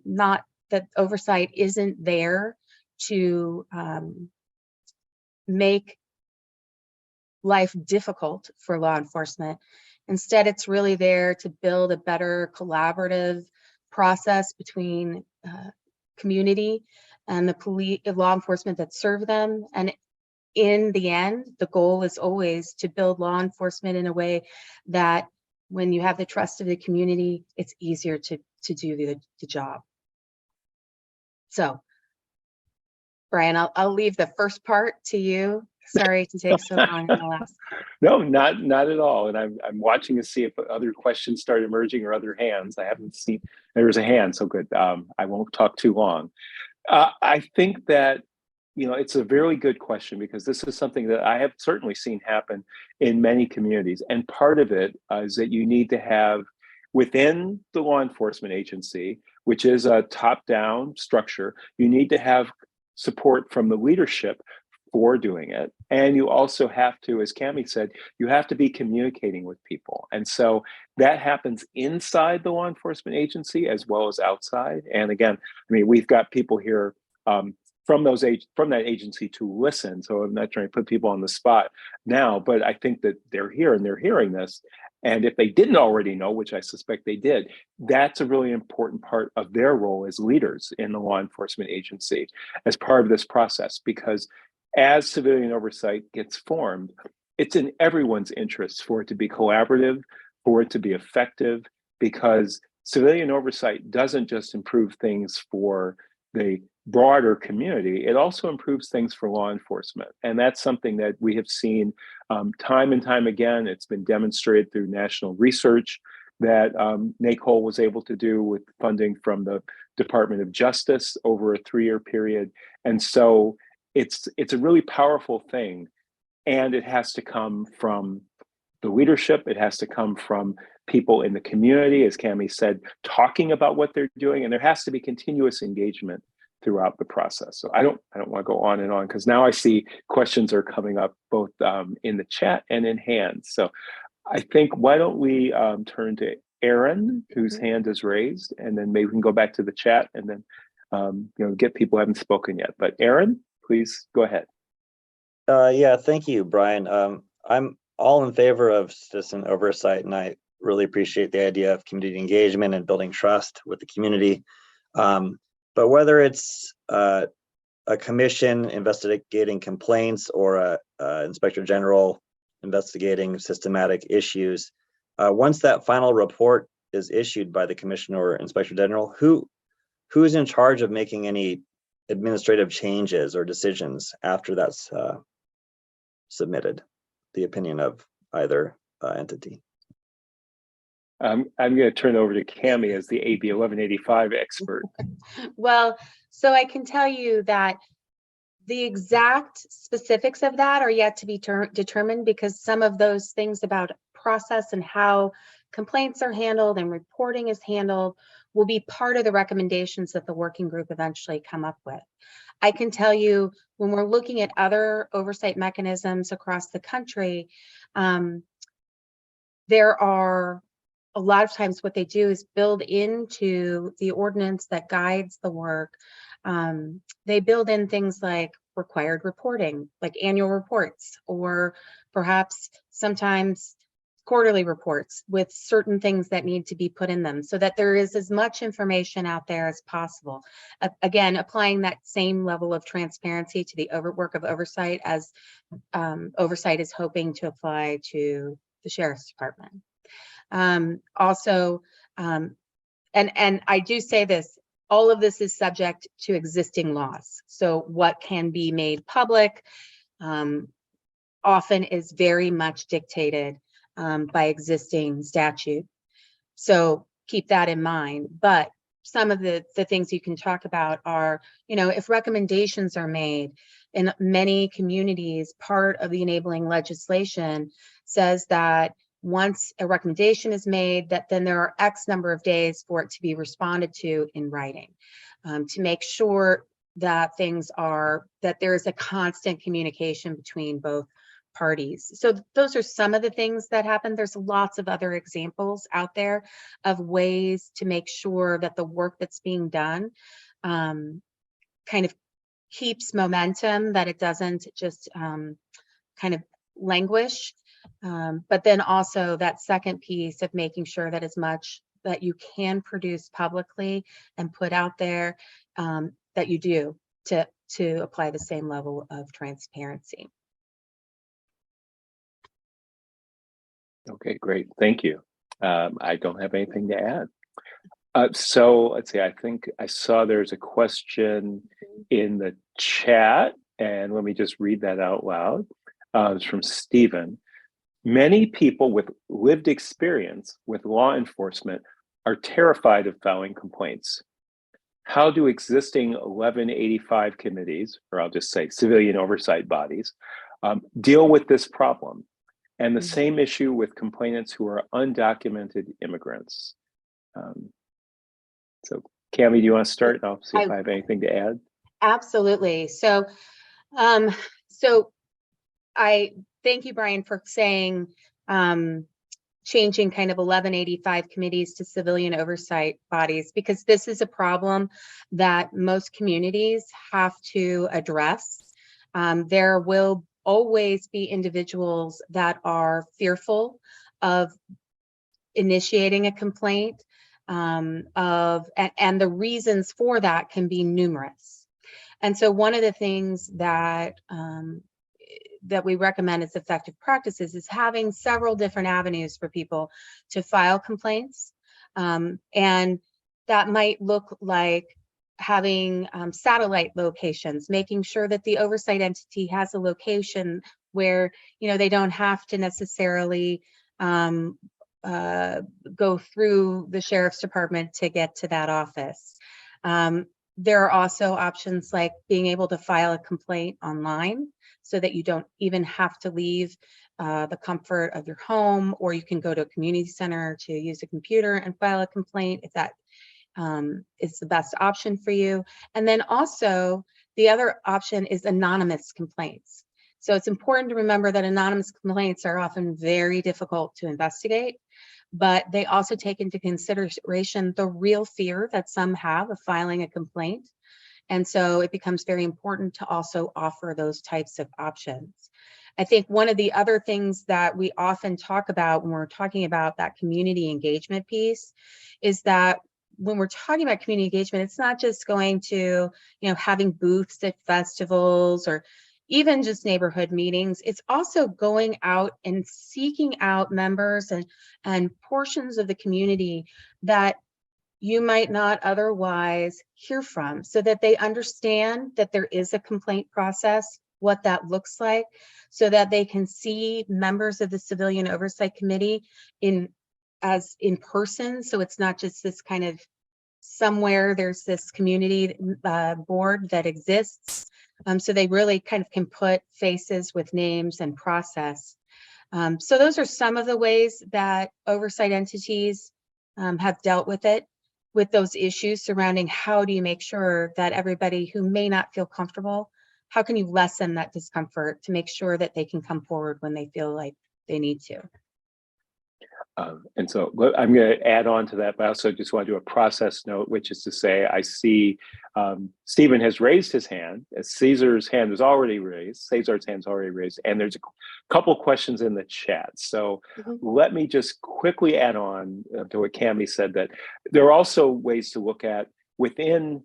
not that oversight isn't there to make life difficult for law enforcement. Instead, it's really there to build a better collaborative process between community and the police, law enforcement that serve them. And in the end, the goal is always to build law enforcement in a way that when you have the trust of the community, it's easier to do the job. So, Brian, I'll leave the first part to you. Sorry to take so long in the last. No, not at all. And I'm watching to see if other questions start emerging or other hands. I haven't seen, there was a hand, so good. I won't talk too long. I think that, it's a very good question, because this is something that I have certainly seen happen in many communities. And part of it is that you need to have within the law enforcement agency, which is a top-down structure, you need to have support from the leadership for doing it. And you also have to, as Cami said, you have to be communicating with people. And so that happens inside the law enforcement agency as well as outside. And again, we've got people here from that agency to listen. So I'm not trying to put people on the spot now, but I think that they're here and they're hearing this. And if they didn't already know, which I suspect they did, that's a really important part of their role as leaders in the law enforcement agency as part of this process. Because as civilian oversight gets formed, it's in everyone's interest for it to be collaborative, for it to be effective, because civilian oversight doesn't just improve things for the broader community, it also improves things for law enforcement. And that's something that we have seen time and time again. It's been demonstrated through national research that NACOL was able to do with funding from the Department of Justice over a 3-year period. And so it's a really powerful thing. And it has to come from the leadership. It has to come from people in the community, as Cami said, talking about what they're doing. And there has to be continuous engagement throughout the process. So I don't want to go on and on, because now I see questions are coming up both in the chat and in hands. So I think, why don't we turn to Aaron, whose hand is raised, and then maybe we can go back to the chat and then get people who haven't spoken yet. But Aaron, please go ahead. Yeah, thank you, Brian. I'm all in favor of citizen oversight, and I really appreciate the idea of community engagement and building trust with the community. But whether it's a commission investigating complaints or a inspector general investigating systematic issues. Once that final report is issued by the commissioner or inspector general, who's in charge of making any administrative changes or decisions after that's submitted? The opinion of either entity. I'm going to turn over to Cami as the AB 1185 expert. Well, so I can tell you that the exact specifics of that are yet to be determined, because some of those things about process and how complaints are handled and reporting is handled will be part of the recommendations that the working group eventually come up with. I can tell you, when we're looking at other oversight mechanisms across the country, there are a lot of times what they do is build into the ordinance that guides the work. They build in things like required reporting, like annual reports, or perhaps sometimes quarterly reports with certain things that need to be put in them, so that there is as much information out there as possible. Again, applying that same level of transparency to the work of oversight as oversight is hoping to apply to the Sheriff's Department. Also, and I do say this, all of this is subject to existing laws. So what can be made public often is very much dictated by existing statute. So keep that in mind. But some of the things you can talk about are, if recommendations are made in many communities, part of the enabling legislation says that once a recommendation is made, that then there are X number of days for it to be responded to in writing, to make sure that that there is a constant communication between both parties. So those are some of the things that happen. There's lots of other examples out there of ways to make sure that the work that's being done kind of keeps momentum, that it doesn't just kind of languish. But then also that second piece of making sure that as much that you can produce publicly and put out there, that you do to apply the same level of transparency. Okay, great. Thank you. I don't have anything to add. So let's see, I think I saw there's a question in the chat, and let me just read that out loud. It's from Stephen. Many people with lived experience with law enforcement are terrified of filing complaints. How do existing 1185 committees, or I'll just say civilian oversight bodies, deal with this problem? And the same issue with complainants who are undocumented immigrants. So Cami, do you want to start? I'll see if I have anything to add. Absolutely. So, I thank you, Brian, for saying changing kind of 1185 committees to civilian oversight bodies, because this is a problem that most communities have to address. There will always be individuals that are fearful of initiating a complaint, and the reasons for that can be numerous. And so one of the things that that we recommend as effective practices is having several different avenues for people to file complaints. And that might look like having satellite locations, making sure that the oversight entity has a location where they don't have to necessarily go through the Sheriff's Department to get to that office. There are also options like being able to file a complaint online, so that you don't even have to leave the comfort of your home, or you can go to a community center to use a computer and file a complaint if that is the best option for you. And then also the other option is anonymous complaints. So it's important to remember that anonymous complaints are often very difficult to investigate, but they also take into consideration the real fear that some have of filing a complaint. And so it becomes very important to also offer those types of options. I think one of the other things that we often talk about when we're talking about that community engagement piece is that when we're talking about community engagement, it's not just going to, having booths at festivals or even just neighborhood meetings. It's also going out and seeking out members and portions of the community that you might not otherwise hear from, so that they understand that there is a complaint process, what that looks like, so that they can see members of the Civilian Oversight Committee in person. So it's not just this kind of somewhere there's this community board that exists. So they really kind of can put faces with names and process. So those are some of the ways that oversight entities have dealt with it, with those issues surrounding how do you make sure that everybody who may not feel comfortable, how can you lessen that discomfort to make sure that they can come forward when they feel like they need to? And so I'm going to add on to that, but I also just want to do a process note, which is to say, I see Stephen has raised his hand. Cesar's hand is already raised. Cesar's hand's already raised, and there's a couple questions in the chat. So let me just quickly add on to what Cami said, that there are also ways to look at within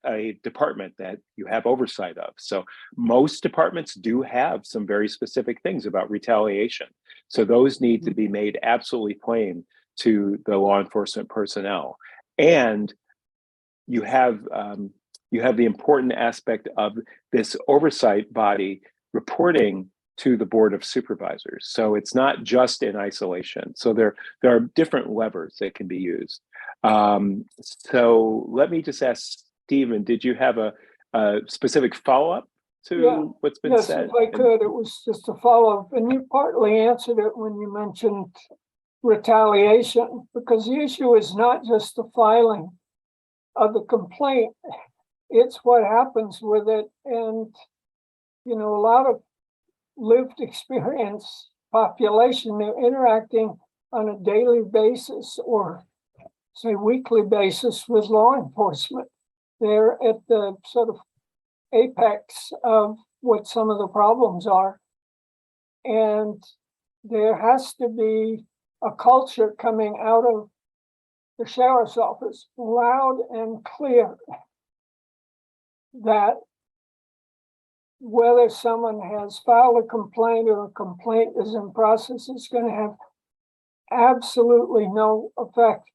a department that you have oversight of. So most departments do have some very specific things about retaliation. So those need to be made absolutely plain to the law enforcement personnel. And you have the important aspect of this oversight body reporting to the Board of Supervisors. So it's not just in isolation. So there are different levers that can be used. So let me just ask Stephen, did you have a specific follow-up to what's been said? Yes, if I could, it was just a follow-up, and you partly answered it when you mentioned retaliation, because the issue is not just the filing of the complaint, it's what happens with it. And, a lot of lived experience population, they're interacting on a daily basis or say weekly basis with law enforcement. They're at the sort of apex of what some of the problems are. And there has to be a culture coming out of the sheriff's office, loud and clear, that whether someone has filed a complaint or a complaint is in process, is going to have absolutely no effect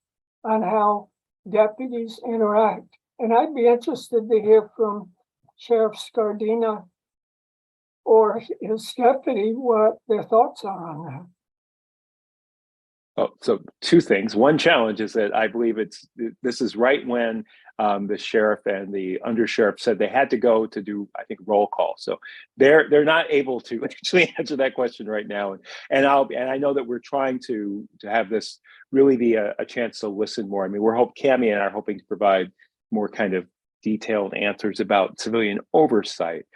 on how deputies interact. And I'd be interested to hear from Sheriff Scardina or his deputy what their thoughts are on that. Oh, so two things. One challenge is that I believe this is right when the sheriff and the undersheriff said they had to go to do, I think, roll call. So they're not able to actually answer that question right now. And I know that we're trying to have this really be a chance to listen more. I mean, Cami and I are hoping to provide more kind of detailed answers about civilian oversight.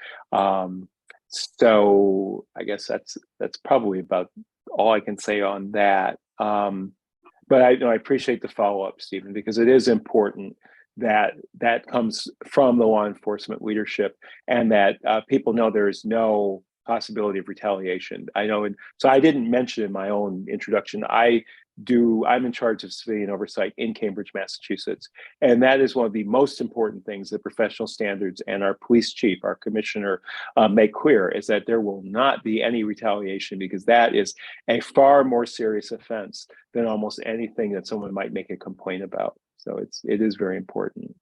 So I guess that's probably about all I can say on that. But I appreciate the follow-up, Stephen, because it is important that comes from the law enforcement leadership, and that people know there is no possibility of retaliation. I know, and so I didn't mention in my own introduction, I'm in charge of civilian oversight in Cambridge, Massachusetts. And that is one of the most important things that professional standards and our police chief, our commissioner, make clear, is that there will not be any retaliation, because that is a far more serious offense than almost anything that someone might make a complaint about. So it is very important.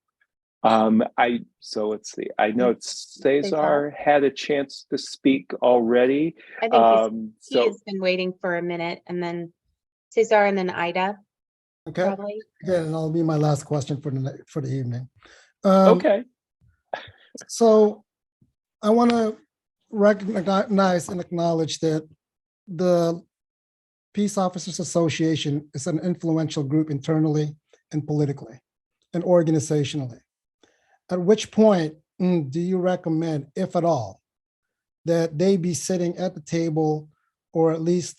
So let's see. I know Cesar had a chance to speak already. I think he has been waiting for a minute, and then Cesar, and then Ida. Okay. Probably. Yeah, and that'll be my last question for the evening. Okay. So I want to recognize and acknowledge that the Peace Officers Association is an influential group internally and politically and organizationally. At which point do you recommend, if at all, that they be sitting at the table, or at least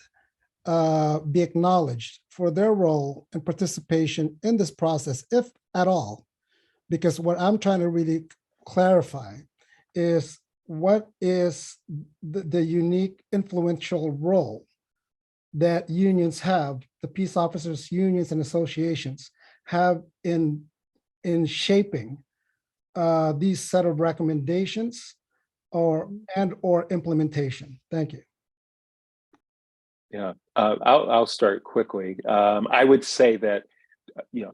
be acknowledged for their role and participation in this process, if at all? Because what I'm trying to really clarify is what is the unique influential role that unions have, the peace officers unions and associations have in shaping these set of recommendations or implementation? Thank you. Yeah, I'll start quickly. I would say that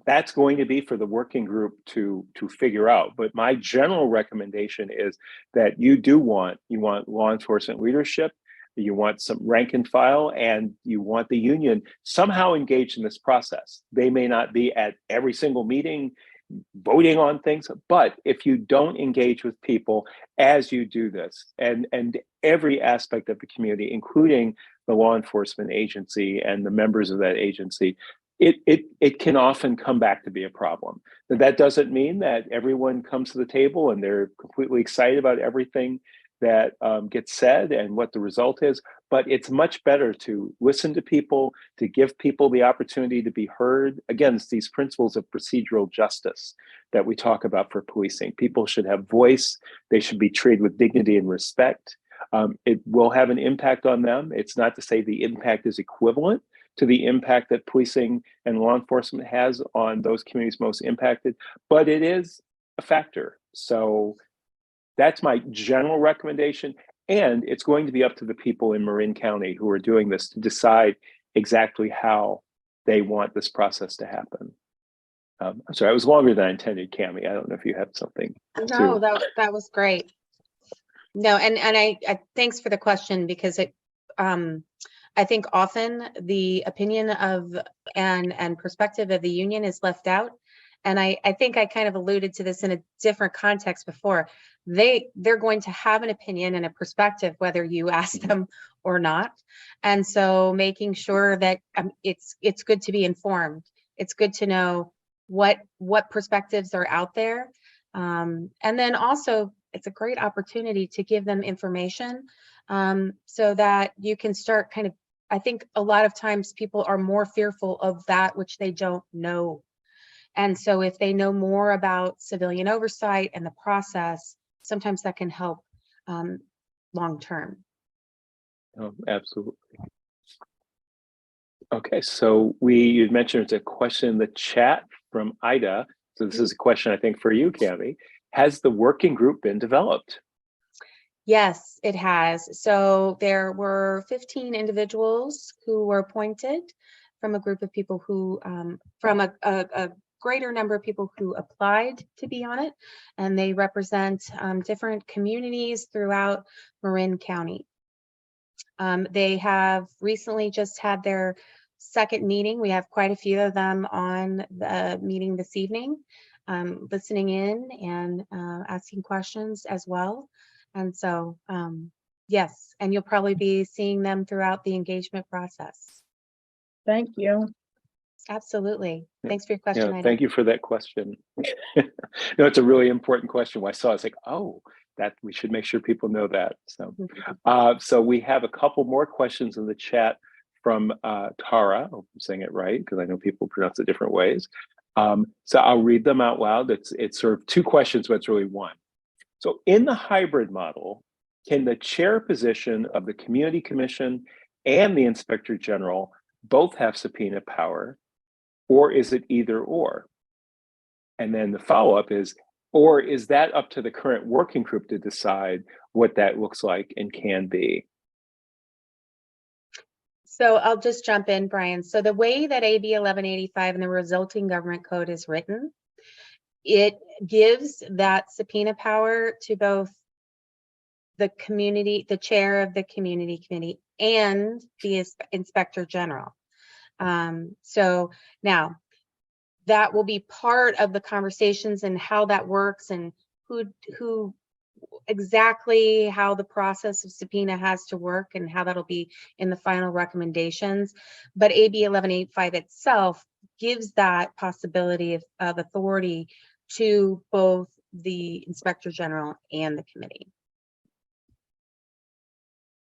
that's going to be for the working group to figure out. But my general recommendation is that you want law enforcement leadership, you want some rank and file, and you want the union somehow engaged in this process. They may not be at every single meeting voting on things, but if you don't engage with people as you do this, and every aspect of the community, including the law enforcement agency and the members of that agency, it can often come back to be a problem. That doesn't mean that everyone comes to the table and they're completely excited about everything that gets said and what the result is, but it's much better to listen to people, to give people the opportunity to be heard. Again, it's these principles of procedural justice that we talk about for policing. People should have voice. They should be treated with dignity and respect. It will have an impact on them. It's not to say the impact is equivalent to the impact that policing and law enforcement has on those communities most impacted, but it is a factor. So that's my general recommendation. And it's going to be up to the people in Marin County who are doing this to decide exactly how they want this process to happen. I'm sorry, I was longer than I intended, Cammie. I don't know if you have something. No, that was great. No, and I thanks for the question, because it I think often the opinion of and perspective of the union is left out. And I think I kind of alluded to this in a different context before. They're going to have an opinion and a perspective whether you ask them or not. And so making sure that it's good to be informed. It's good to know what perspectives are out there. And then also it's a great opportunity to give them information so that you can start kind of, I think a lot of times people are more fearful of that which they don't know. And so if they know more about civilian oversight and the process, sometimes that can help long term. Oh, absolutely. Okay, so you'd mentioned there's a question in the chat from Ida. So this is a question, I think, for you, Cammie. Has the working group been developed? Yes, it has. So there were 15 individuals who were appointed from a group of people who, from a greater number of people who applied to be on it, and they represent different communities throughout Marin County. They have recently just had their second meeting. We have quite a few of them on the meeting this evening, listening in and asking questions as well. And so, yes, and you'll probably be seeing them throughout the engagement process. Thank you. Absolutely. Thanks for your question, Ida. Thank you for that question. No, it's a really important question. When I saw it, it's like, oh, that we should make sure people know that. So, so we have a couple more questions in the chat from Tara. I hope I'm saying it right, because I know people pronounce it different ways. So I'll read them out loud. It's sort of two questions, but it's really one. So in the hybrid model, can the chair position of the Community Commission and the Inspector General both have subpoena power, or is it either or? And then the follow-up is, or is that up to the current working group to decide what that looks like and can be? So I'll just jump in, Brian. So the way that AB 1185 and the resulting government code is written, it gives that subpoena power to both the community, the chair of the community committee, and the inspector general. So now that will be part of the conversations and how that works and who exactly how the process of subpoena has to work and how that'll be in the final recommendations. But AB 1185 itself gives that possibility of authority to both the inspector general and the committee.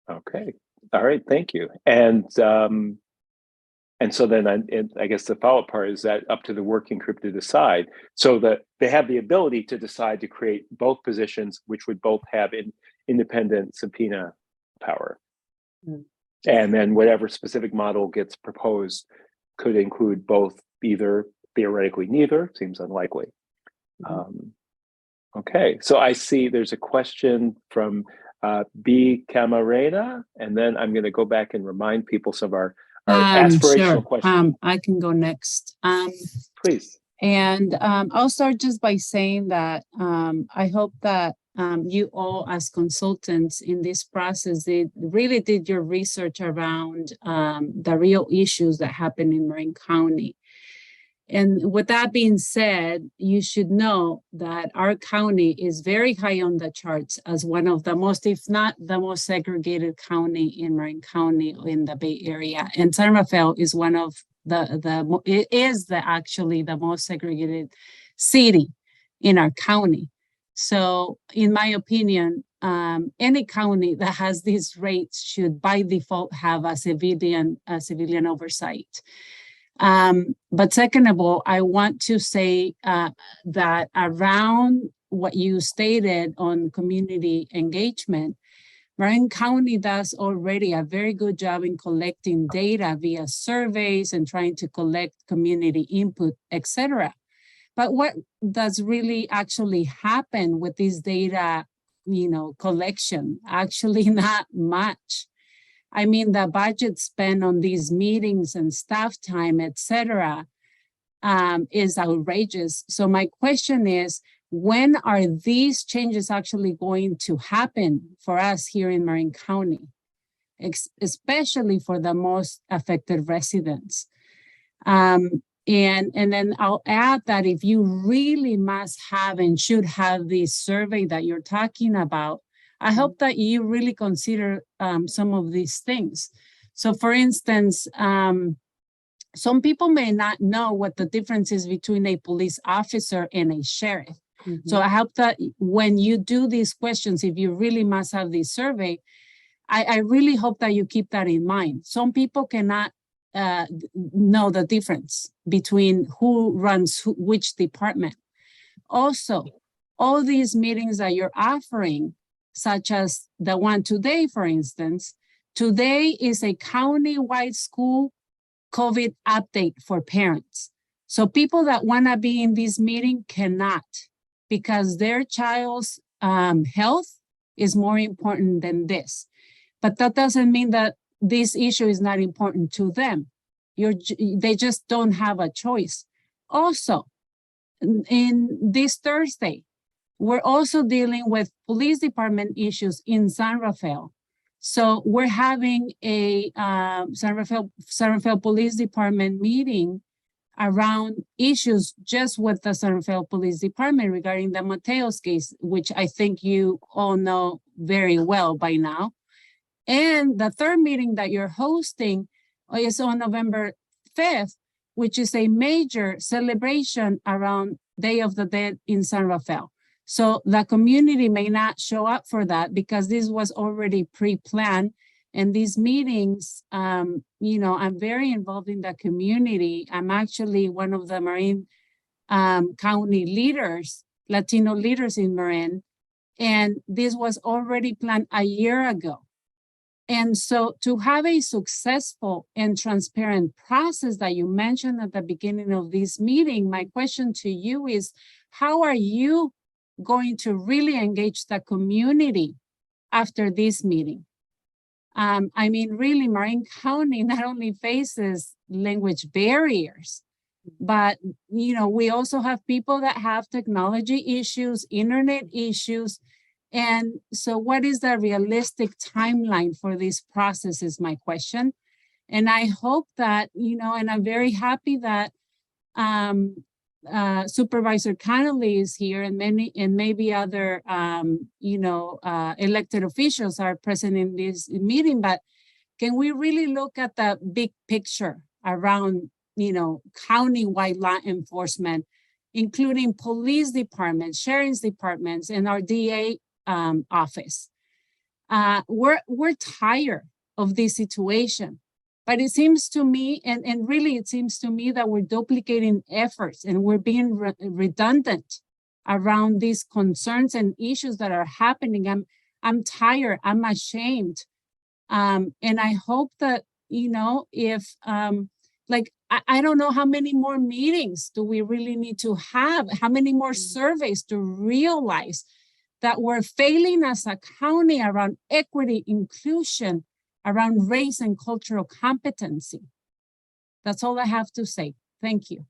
Okay, all right, thank you. And so then I guess the follow-up part is that up to the working group to decide, so that they have the ability to decide to create both positions, which would both have independent subpoena power. And then whatever specific model gets proposed could include both either theoretically neither, seems unlikely. Okay, so I see there's a question from B. Camarena, and then I'm going to go back and remind people some of our aspirational Sure. questions. I can go next. Please. And I'll start just by saying that I hope that you all as consultants in this process really did your research around the real issues that happen in Marin County. And with that being said, you should know that our county is very high on the charts as one of the most, if not the most segregated county in Marin County in the Bay Area. And San Rafael is one of actually the most segregated city in our county. So in my opinion, any county that has these rates should by default have a civilian oversight. But second of all, I want to say that around what you stated on community engagement, Marin County does already a very good job in collecting data via surveys and trying to collect community input, etc. But what does really actually happen with this data, collection? Actually, not much. I mean, the budget spent on these meetings and staff time, etc., is outrageous. So my question is, when are these changes actually going to happen for us here in Marin County, especially for the most affected residents? And then I'll add that if you really must have and should have this survey that you're talking about, I hope that you really consider some of these things. So for instance, some people may not know what the difference is between a police officer and a sheriff. So I hope that when you do these questions, if you really must have this survey, I really hope that you keep that in mind. Some people cannot know the difference between who runs which department. Also, all these meetings that you're offering, such as the one today, for instance, today is a county-wide school COVID update for parents. So people that want to be in this meeting cannot, because their child's health is more important than this. But that doesn't mean that this issue is not important to them. They just don't have a choice. Also, in this Thursday, we're also dealing with police department issues in San Rafael. So we're having a San Rafael Police Department meeting around issues just with the San Rafael Police Department regarding the Mateos case, which I think you all know very well by now. And the third meeting that you're hosting is on November 5th, which is a major celebration around Day of the Dead in San Rafael. So the community may not show up for that because this was already pre-planned. And these meetings, I'm very involved in the community. I'm actually one of the Marin County leaders, Latino leaders in Marin. And this was already planned a year ago. And so to have a successful and transparent process that you mentioned at the beginning of this meeting, my question to you is, how are you going to really engage the community after this meeting? I mean, really, Marin County not only faces language barriers, but, we also have people that have technology issues, internet issues. And so what is the realistic timeline for this process is my question. And I hope that, and I'm very happy that Supervisor Connolly is here and maybe other, elected officials are present in this meeting, but can we really look at the big picture around, county-wide law enforcement, including police departments, sheriff's departments, and our DA office? We're tired of this situation. But it seems to me, and really it seems to me that we're duplicating efforts and we're being redundant around these concerns and issues that are happening. I'm tired, I'm ashamed. And I hope that, if, I don't know how many more meetings do we really need to have? How many more surveys to realize that we're failing as a county around equity, inclusion, around race and cultural competency? That's all I have to say. Thank you.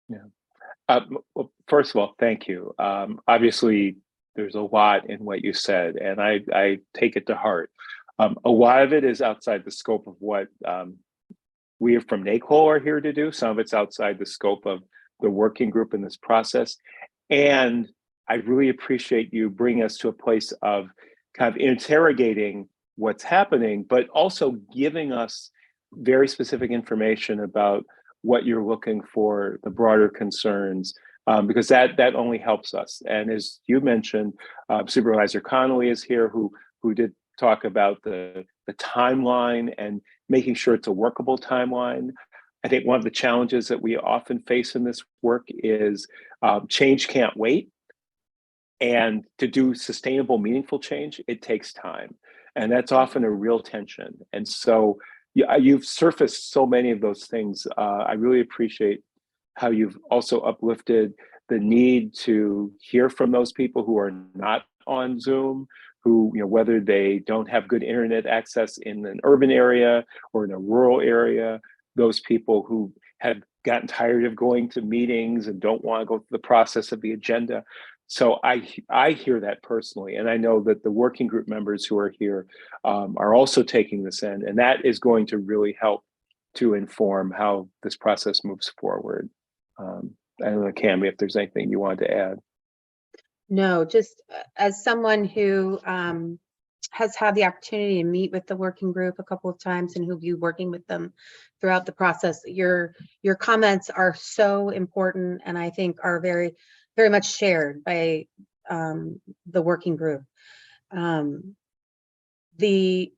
Yeah. Well, first of all, thank you. Obviously, there's a lot in what you said, and I take it to heart. A lot of it is outside the scope of what we from NACOL are here to do. Some of it's outside the scope of the working group in this process. And I really appreciate you bringing us to a place of kind of interrogating what's happening, but also giving us very specific information about what you're looking for, the broader concerns, because that only helps us. And as you mentioned, Supervisor Connolly is here, who did talk about the timeline and making sure it's a workable timeline. I think one of the challenges that we often face in this work is change can't wait. And to do sustainable, meaningful change, it takes time. And that's often a real tension. And so you've surfaced so many of those things. I really appreciate how you've also uplifted the need to hear from those people who are not on Zoom, who, whether they don't have good internet access in an urban area or in a rural area, those people who have gotten tired of going to meetings and don't want to go through the process of the agenda. So I hear that personally, and I know that the working group members who are here are also taking this in, and that is going to really help to inform how this process moves forward. I don't know, Cami, if there's anything you wanted to add. No, just as someone who has had the opportunity to meet with the working group a couple of times and who'll be working with them throughout the process, your comments are so important, and I think are very, very much shared by the working group. The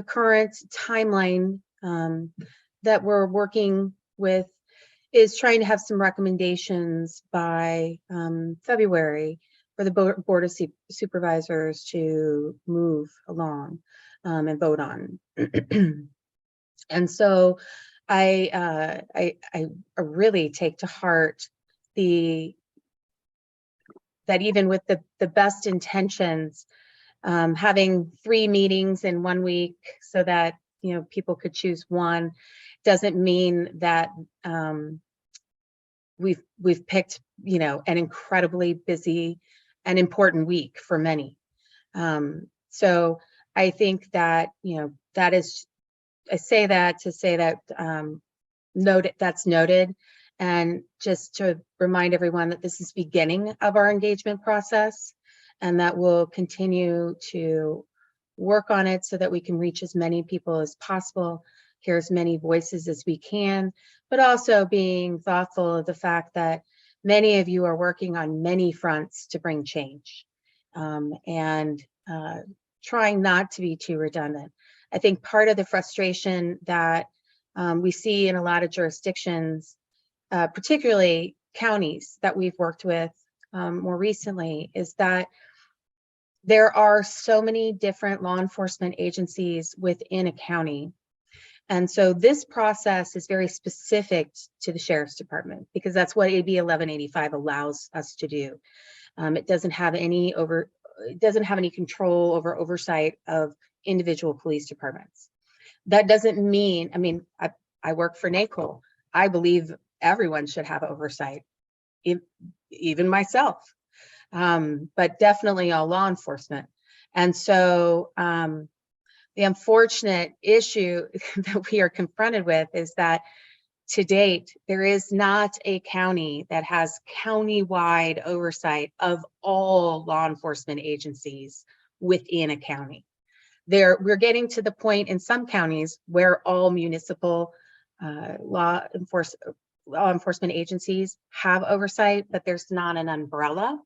current timeline that we're working with is trying to have some recommendations by February for the Board of Supervisors to move along and vote on. And so I really take to heart that even with the best intentions, having 3 meetings in 1 week so that people could choose one doesn't mean that we've picked an incredibly busy and important week for many. So I think that that is, I say that to say that that's noted, and just to remind everyone that this is the beginning of our engagement process, and that we'll continue to work on it so that we can reach as many people as possible, hear as many voices as we can, but also being thoughtful of the fact that many of you are working on many fronts to bring change, and trying not to be too redundant. I think part of the frustration that we see in a lot of jurisdictions, particularly counties that we've worked with more recently, is that there are so many different law enforcement agencies within a county. And so this process is very specific to the Sheriff's Department, because that's what AB 1185 allows us to do. It doesn't have any control over oversight of individual police departments. That doesn't mean, I work for NACOL. I believe everyone should have oversight, even myself, but definitely all law enforcement. And so the unfortunate issue that we are confronted with is that to date, there is not a county that has county-wide oversight of all law enforcement agencies within a county. We're getting to the point in some counties where all municipal law enforcement agencies have oversight, but there's not an umbrella.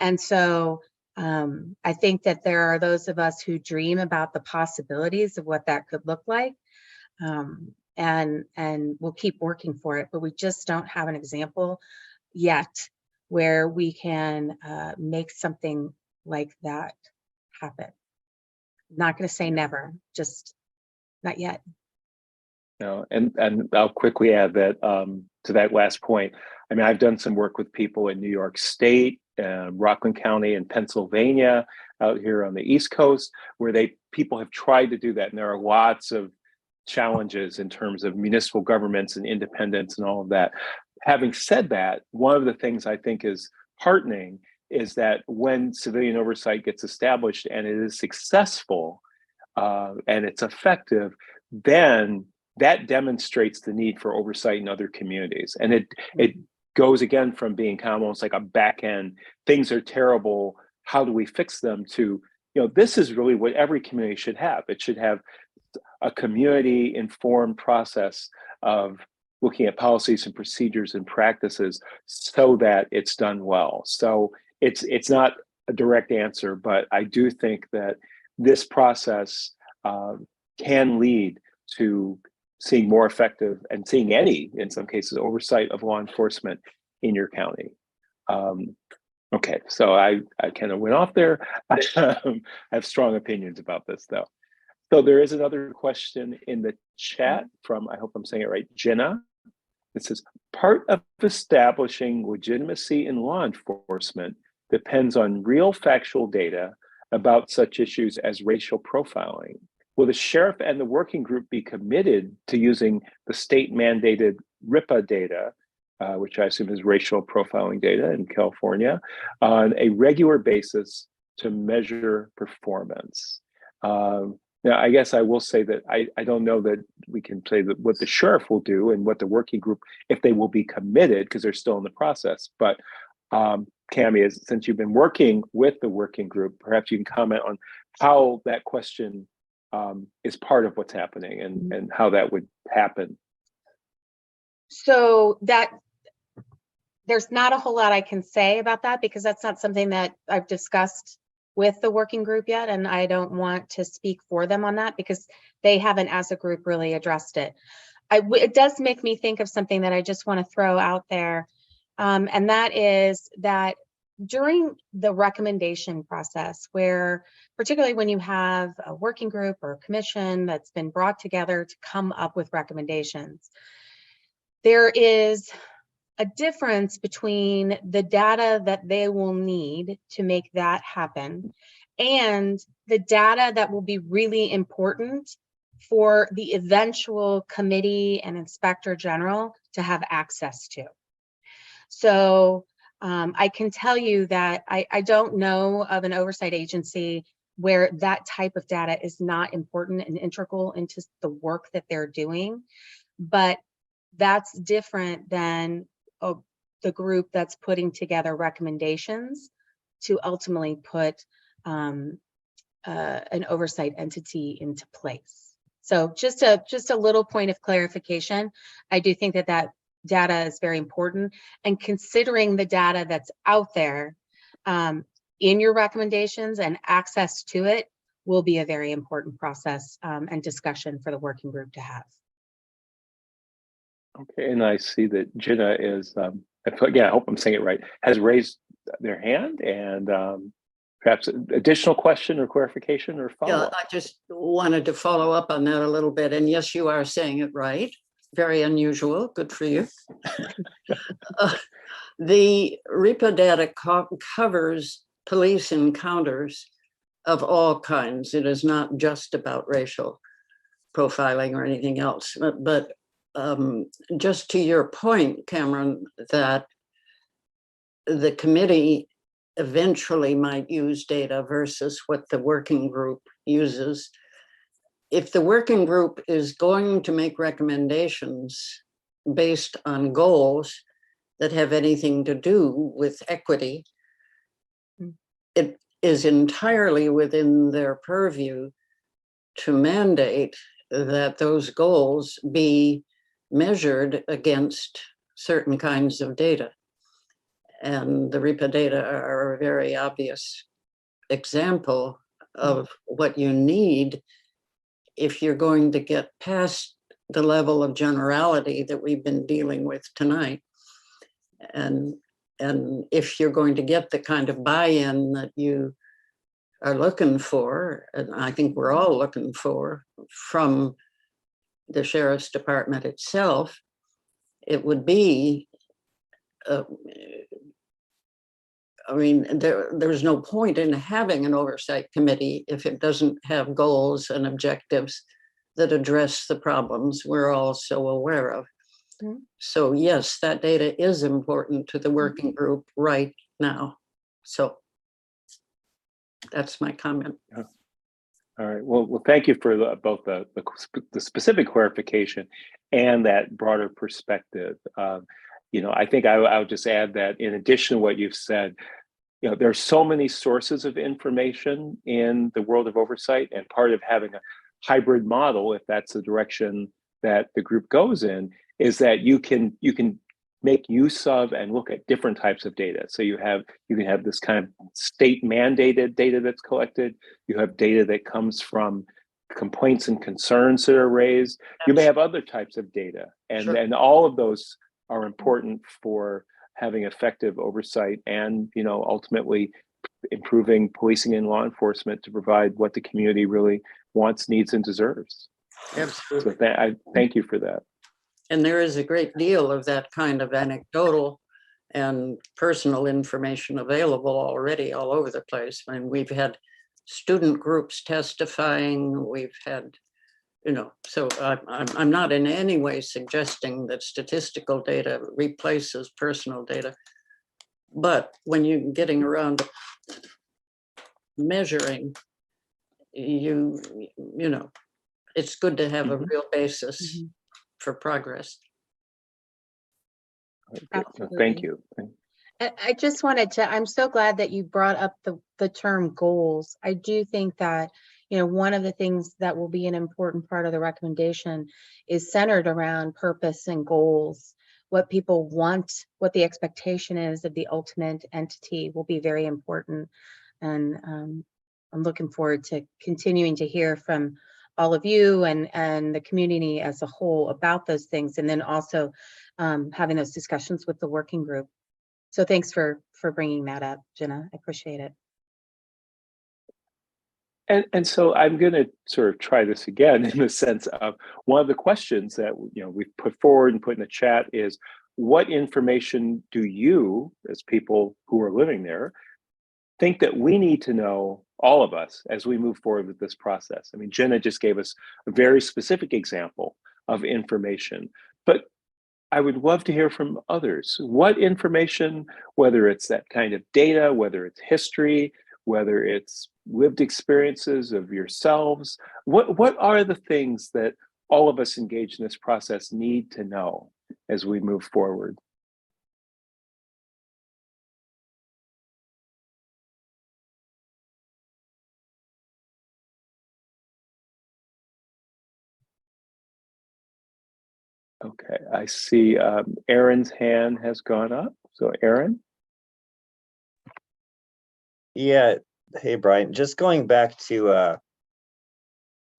And so I think that there are those of us who dream about the possibilities of what that could look like, and we'll keep working for it, but we just don't have an example yet where we can make something like that happen. Not going to say never, just not yet. No, and I'll quickly add that to that last point. I mean, I've done some work with people in New York State, Rockland County, and Pennsylvania, out here on the East Coast, where people have tried to do that, and there are lots of challenges in terms of municipal governments and independence and all of that. Having said that, one of the things I think is heartening is that when civilian oversight gets established and it is successful and it's effective, then that demonstrates the need for oversight in other communities. And it goes again from being kind of almost like a back end, things are terrible, how do we fix them, to, this is really what every community should have. It should have a community informed process of looking at policies and procedures and practices so that it's done well. So it's not a direct answer, but I do think that this process can lead to seeing more effective and seeing in some cases, oversight of law enforcement in your county. Okay, so I kind of went off there. I have strong opinions about this, though. So there is another question in the chat from, I hope I'm saying it right, Jenna. It says, part of establishing legitimacy in law enforcement depends on real factual data about such issues as racial profiling. Will the sheriff and the working group be committed to using the state mandated RIPA data, which I assume is racial profiling data in California, on a regular basis to measure performance? Now, I guess I will say that I don't know that we can say that what the sheriff will do and what the working group, if they will be committed, because they're still in the process. But Cami, since you've been working with the working group, perhaps you can comment on how that question is part of what's happening and how that would happen. So there's not a whole lot I can say about that, because that's not something that I've discussed with the working group yet, and I don't want to speak for them on that because they haven't, as a group, really addressed it. It does make me think of something that I just want to throw out there, and that is that during the recommendation process, where particularly when you have a working group or a commission that's been brought together to come up with recommendations, there is a difference between the data that they will need to make that happen and the data that will be really important for the eventual committee and inspector general to have access to. So I can tell you that I don't know of an oversight agency where that type of data is not important and integral into the work that they're doing, but that's different than the group that's putting together recommendations to ultimately put an oversight entity into place. So just a little point of clarification. I do think that data is very important, and considering the data that's out there in your recommendations and access to it will be a very important process and discussion for the working group to have. Okay, and I see that Jenna is, again, I hope I'm saying it right, has raised their hand, and perhaps additional question or clarification or follow-up. Yeah, I just wanted to follow up on that a little bit. And yes, you are saying it right. Very unusual. Good for you. The RIPA data covers police encounters of all kinds. It is not just about racial profiling or anything else, but just to your point, Cameron, that the committee eventually might use data versus what the working group uses. If the working group is going to make recommendations based on goals that have anything to do with equity, it is entirely within their purview to mandate that those goals be measured against certain kinds of data. And the RIPA data are a very obvious example of what you need if you're going to get past the level of generality that we've been dealing with tonight. And if you're going to get the kind of buy-in that you are looking for, and I think we're all looking for, from the sheriff's department itself, it would be, I mean, there's no point in having an oversight committee if it doesn't have goals and objectives that address the problems we're all so aware of. Mhm. So yes, that data is important to the working group right now. So that's my comment. All right. Well, thank you for both the specific clarification and that broader perspective. I think I would just add that in addition to what you've said, there are so many sources of information in the world of oversight, and part of having a hybrid model, if that's the direction that the group goes in, is that you can make use of and look at different types of data. So you can have this kind of state mandated data that's collected. You have data that comes from complaints and concerns that are raised. You may have other types of data, and all of those are important for having effective oversight and ultimately improving policing and law enforcement to provide what the community really wants, needs, and deserves. Absolutely. So I thank you for that. And there is a great deal of that kind of anecdotal and personal information available already all over the place. I mean, we've had student groups testifying, we've had, so I'm not in any way suggesting that statistical data replaces personal data. But when you're getting around to measuring, it's good to have a real basis for progress. Absolutely. Thank you. I just wanted to, I'm so glad that you brought up the term goals. I do think that, one of the things that will be an important part of the recommendation is centered around purpose and goals. What people want, what the expectation is of the ultimate entity will be very important. And I'm looking forward to continuing to hear from all of you and the community as a whole about those things, and then also having those discussions with the working group. So thanks for bringing that up, Jenna. I appreciate it. And so I'm going to sort of try this again in the sense of one of the questions that we've put forward and put in the chat is, what information do you, as people who are living there, think that we need to know, all of us, as we move forward with this process? I mean, Jenna just gave us a very specific example of information, but I would love to hear from others. What information, whether it's that kind of data, whether it's history, whether it's lived experiences of yourselves, what are the things that all of us engaged in this process need to know as we move forward? Okay, I see Aaron's hand has gone up. So Aaron? Yeah. Hey, Brian, just going back to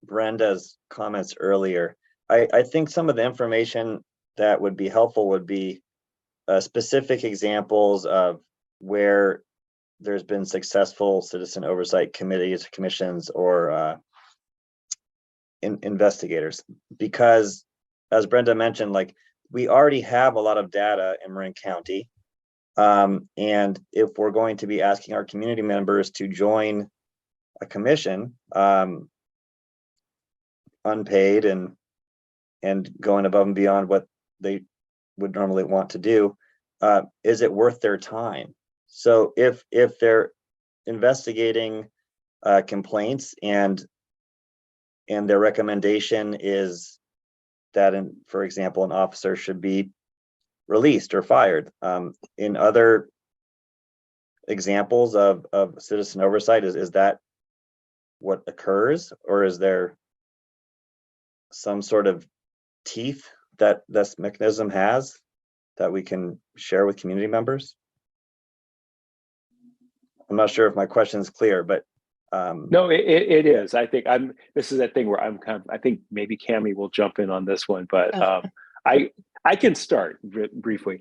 Brenda's comments earlier, I think some of the information that would be helpful would be specific examples of where there's been successful citizen oversight committees, commissions, or investigators, because as Brenda mentioned, like, we already have a lot of data in Marin County. And if we're going to be asking our community members to join a commission, unpaid and going above and beyond what they would normally want to do, is it worth their time? So if they're investigating complaints and their recommendation is that, for example, an officer should be released or fired, in other examples of citizen oversight, is that what occurs, or is there some sort of teeth that this mechanism has that we can share with community members? I'm not sure if my question is clear, but no, it is. I think this is that thing where I think maybe Cammie will jump in on this one, but I can start briefly.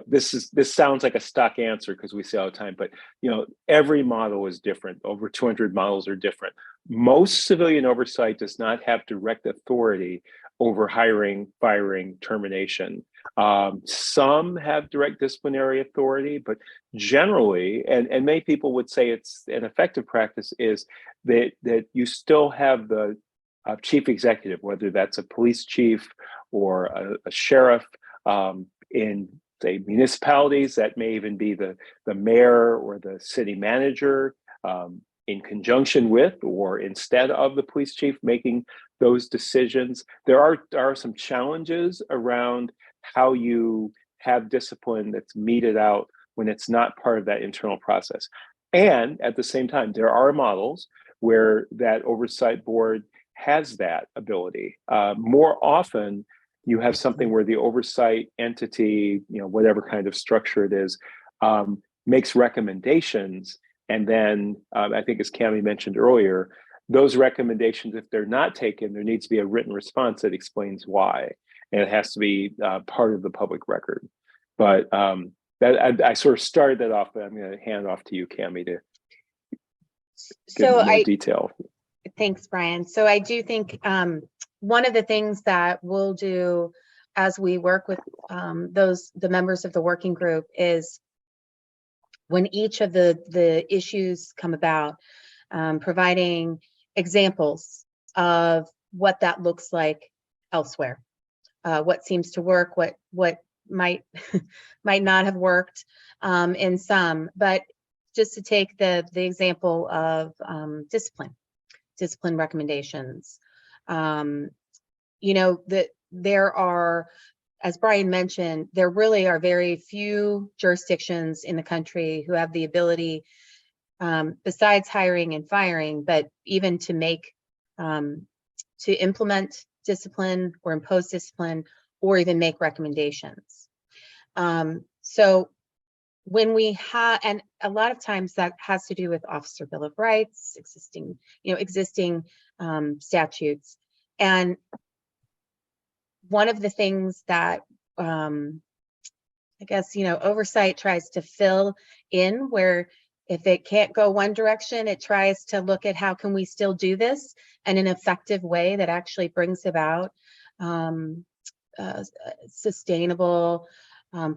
this sounds like a stock answer because we see all the time, but every model is different. Over 200 models are different. Most civilian oversight does not have direct authority over hiring, firing, termination. Some have direct disciplinary authority, but generally, and many people would say it's an effective practice, is that you still have the chief executive, whether that's a police chief or a sheriff. In, say, municipalities, that may even be the mayor or the city manager, in conjunction with or instead of the police chief making those decisions. There are some challenges around how you have discipline that's meted out when it's not part of that internal process. And at the same time, there are models where that oversight board has that ability. More often, you have something where the oversight entity, whatever kind of structure it is, makes recommendations. And then I think, as Cami mentioned earlier, those recommendations, if they're not taken, there needs to be a written response that explains why. And it has to be part of the public record. But I sort of started that off, but I'm going to hand off to you, Cami, to give more detail. Thanks, Brian. So I do think one of the things that we'll do as we work with the members of the working group is, when each of the issues come about, providing examples of what that looks like elsewhere, what seems to work, what might not have worked in some. But just to take the example of discipline recommendations, that there are, as Brian mentioned, there really are very few jurisdictions in the country who have the ability, besides hiring and firing, but even to implement discipline or impose discipline or even make recommendations. So when we have, and a lot of times that has to do with Officer Bill of Rights, existing statutes. And one of the things that I guess, oversight tries to fill in, where if it can't go one direction, it tries to look at how can we still do this in an effective way that actually brings about sustainable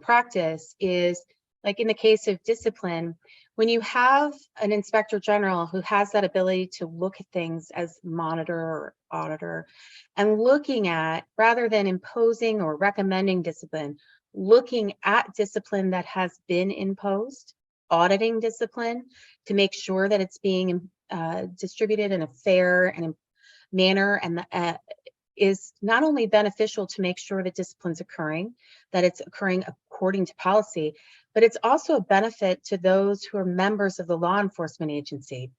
practice. Is like in the case of discipline, when you have an inspector general who has that ability to look at things as monitor or auditor, and looking at, rather than imposing or recommending discipline, looking at discipline that has been imposed, auditing discipline to make sure that it's being distributed in a fair manner, and is not only beneficial to make sure that discipline's occurring, that it's occurring according to policy, but it's also a benefit to those who are members of the law enforcement agency,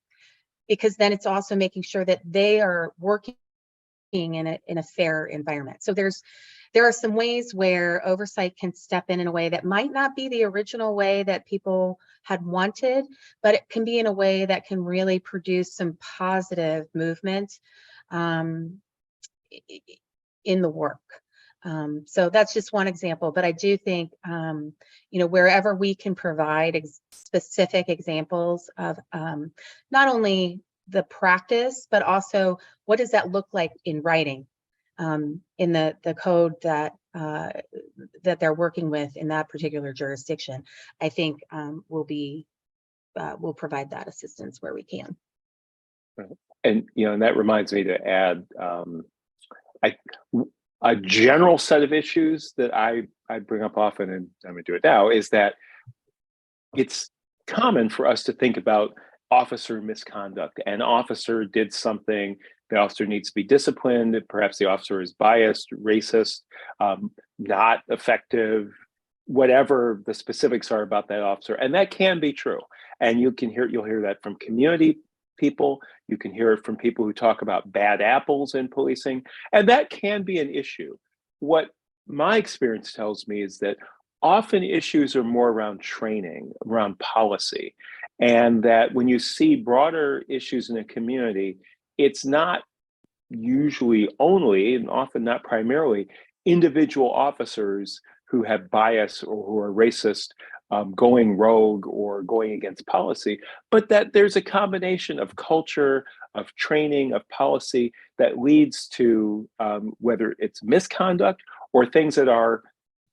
because then it's also making sure that they are working in a fair environment. So there are some ways where oversight can step in a way that might not be the original way that people had wanted, but it can be in a way that can really produce some positive movement in the work. So that's just one example, but I do think, wherever we can provide specific examples of not only the practice, but also what does that look like in writing, in the code that they're working with in that particular jurisdiction, I think we'll provide that assistance where we can. And and that reminds me to add a general set of issues that I bring up often, and I'm going to do it now, is that it's common for us to think about officer misconduct. An officer did something, the officer needs to be disciplined, perhaps the officer is biased, racist, not effective, whatever the specifics are about that officer. And that can be true. And you'll hear that from community people. You can hear it from people who talk about bad apples in policing, and that can be an issue. What my experience tells me is that often issues are more around training, around policy, and that when you see broader issues in a community, it's not usually only, and often not primarily, individual officers who have bias or who are racist going rogue or going against policy, but that there's a combination of culture, of training, of policy that leads to whether it's misconduct or things that are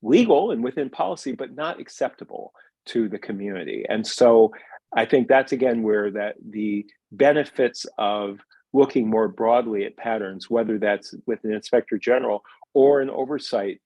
legal and within policy, but not acceptable to the community. And so I think that's again where that the benefits of looking more broadly at patterns, whether that's with an inspector general or an oversight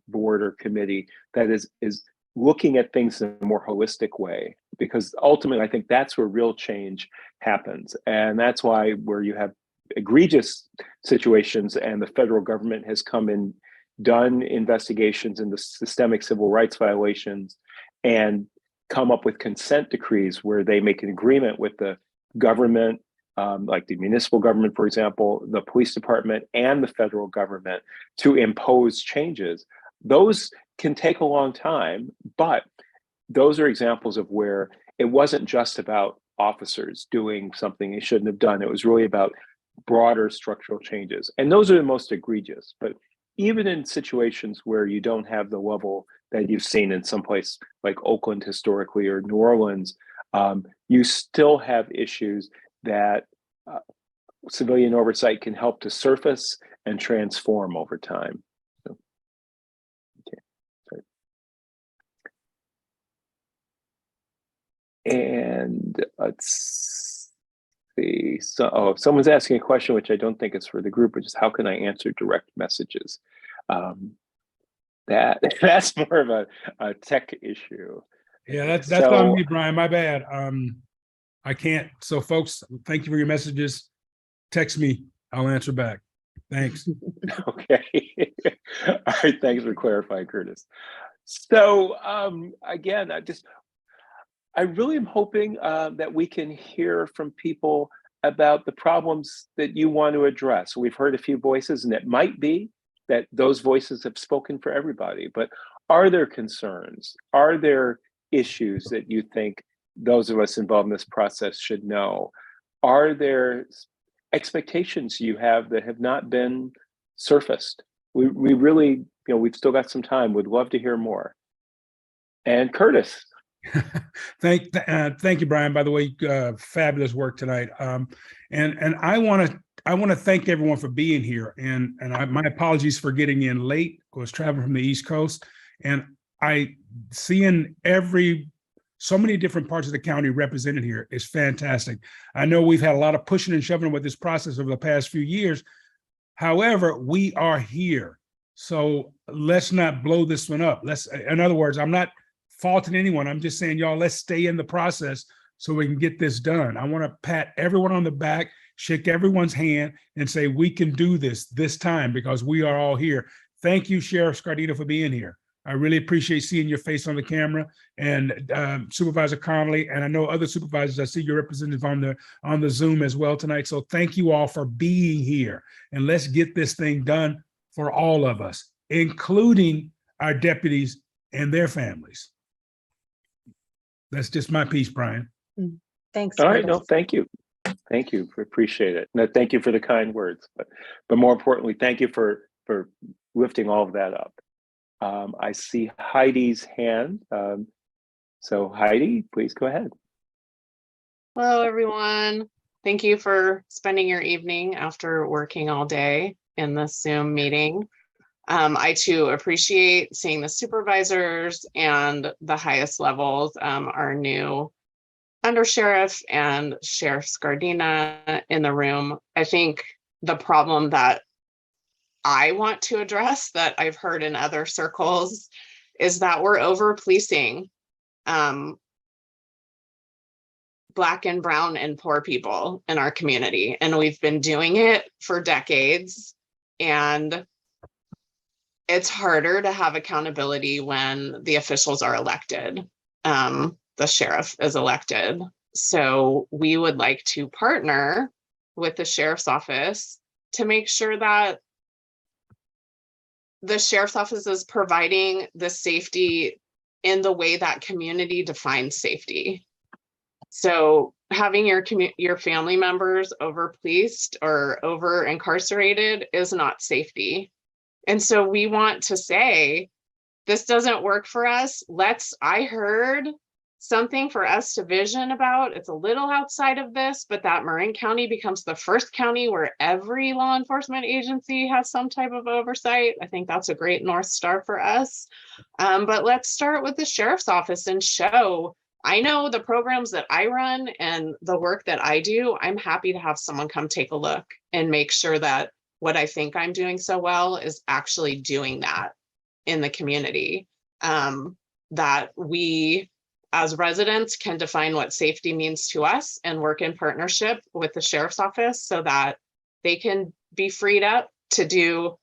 board or committee that is looking at things in a more holistic way, because ultimately I think that's where real change happens. And that's why where you have egregious situations and the federal government has come in, done investigations into systemic civil rights violations and come up with consent decrees where they make an agreement with the government, like the municipal government, for example, the police department and the federal government to impose changes. Those can take a long time, but those are examples of where it wasn't just about officers doing something they shouldn't have done. It was really about broader structural changes. And those are the most egregious. But even in situations where you don't have the level that you've seen in some place like Oakland historically or New Orleans, you still have issues that civilian oversight can help to surface and transform over time. So, okay. Sorry. And let's see. So, someone's asking a question, which I don't think is for the group, which is how can I answer direct messages? That's more of a tech issue. Yeah, that's on me, Brian. My bad. I can't. So, folks, thank you for your messages. Text me. I'll answer back. Thanks. Okay. All right. Thanks for clarifying, Curtis. So, again, I really am hoping that we can hear from people about the problems that you want to address. We've heard a few voices, and it might be that those voices have spoken for everybody, but are there concerns? Are there issues that you think those of us involved in this process should know? Are there expectations you have that have not been surfaced? We really, we've still got some time. Would love to hear more. And Curtis. Thank you, Brian. By the way, fabulous work tonight. And I want to thank everyone for being here. And my apologies for getting in late. I was traveling from the East Coast, and seeing so many different parts of the county represented here is fantastic. I know we've had a lot of pushing and shoving with this process over the past few years. However, we are here. So let's not blow this one up. In other words, I'm not faulting anyone. I'm just saying, y'all, let's stay in the process so we can get this done. I want to pat everyone on the back, shake everyone's hand, and say we can do this time because we are all here. Thank you, Sheriff Scardino, for being here. I really appreciate seeing your face on the camera, and Supervisor Connolly, and I know other supervisors. I see your representative on the Zoom as well tonight. So thank you all for being here, and let's get this thing done for all of us, including our deputies and their families. That's just my piece, Brian. Thanks. All right, no, thank you. Thank you. Appreciate it. No, thank you for the kind words, but more importantly, thank you for lifting all of that up. I see Heidi's hand. So Heidi, please go ahead. Hello, everyone. Thank you for spending your evening after working all day in this Zoom meeting. I too appreciate seeing the supervisors and the highest levels, our new undersheriff and Sheriff Scardina in the room. I think the problem that I want to address that I've heard in other circles is that we're over policing Black and brown and poor people in our community. And we've been doing it for decades. And it's harder to have accountability when the officials are elected. The sheriff is elected. So we would like to partner with the sheriff's office to make sure that the sheriff's office is providing the safety in the way that community defines safety. So having your family members over policed or over incarcerated is not safety. And so we want to say this doesn't work for us. I heard something for us to vision about. It's a little outside of this, but that Marin County becomes the first county where every law enforcement agency has some type of oversight. I think that's a great North Star for us. But let's start with the sheriff's office and show. I know the programs that I run and the work that I do, I'm happy to have someone come take a look and make sure that what I think I'm doing so well is actually doing that in the community. That we as residents can define what safety means to us and work in partnership with the sheriff's office so that they can be freed up to do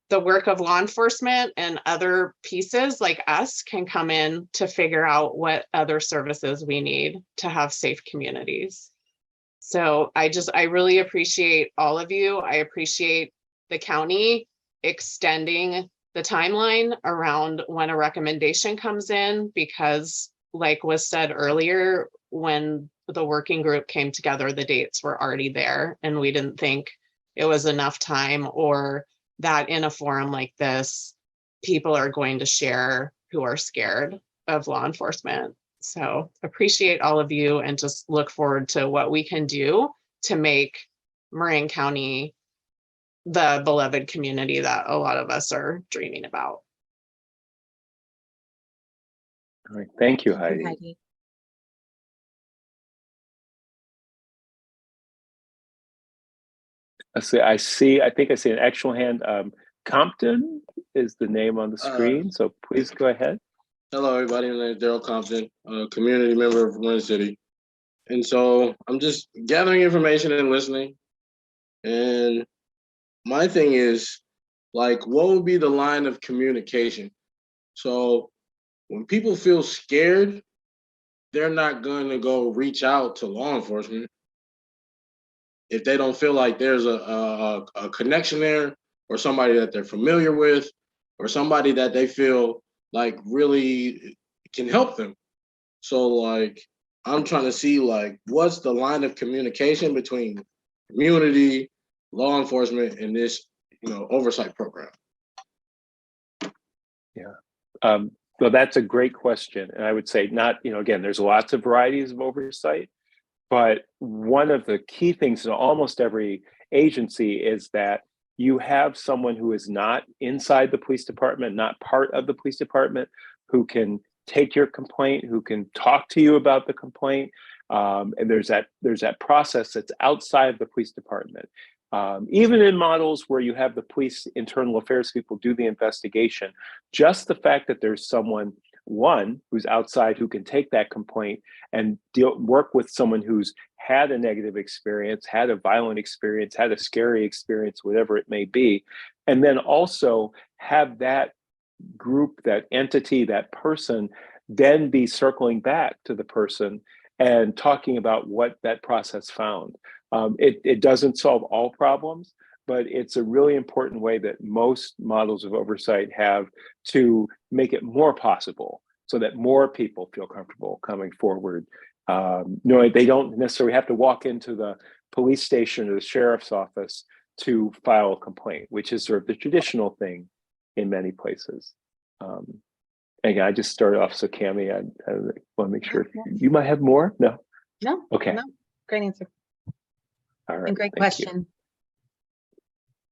the work of law enforcement, and other pieces like us can come in to figure out what other services we need to have safe communities. So I really appreciate all of you. I appreciate the county extending the timeline around when a recommendation comes in, because like was said earlier, when the working group came together, the dates were already there and we didn't think it was enough time, or that in a forum like this, people are going to share who are scared of law enforcement. So appreciate all of you and just look forward to what we can do to make Marin County the beloved community that a lot of us are dreaming about. All right, thank you, Heidi. I think I see an actual hand. Compton is the name on the screen, so please go ahead. Hello, everybody. My name is Daryl Compton, a community member of Winter City. And so I'm just gathering information and listening. And my thing is, like, what would be the line of communication? So when people feel scared, they're not going to go reach out to law enforcement if they don't feel like there's a connection there, or somebody that they're familiar with, or somebody that they feel like really can help them. So like, I'm trying to see like, what's the line of communication between community, law enforcement, and this, oversight program? Yeah. Well, that's a great question. And I would say not, again, there's lots of varieties of oversight, but one of the key things in almost every agency is that you have someone who is not inside the police department, not part of the police department, who can take your complaint, who can talk to you about the complaint. And there's that process that's outside of the police department. Even in models where you have the police internal affairs people do the investigation, just the fact that there's someone, one, who's outside who can take that complaint and work with someone who's had a negative experience, had a violent experience, had a scary experience, whatever it may be, and then also have that group, that entity, that person, then be circling back to the person and talking about what that process found. It doesn't solve all problems, but it's a really important way that most models of oversight have to make it more possible so that more people feel comfortable coming forward. They don't necessarily have to walk into the police station or the sheriff's office to file a complaint, which is sort of the traditional thing in many places. Again, I just started off, so Cammie, I want to make sure you might have more. No. Okay. No. Great answer. All right. And great question.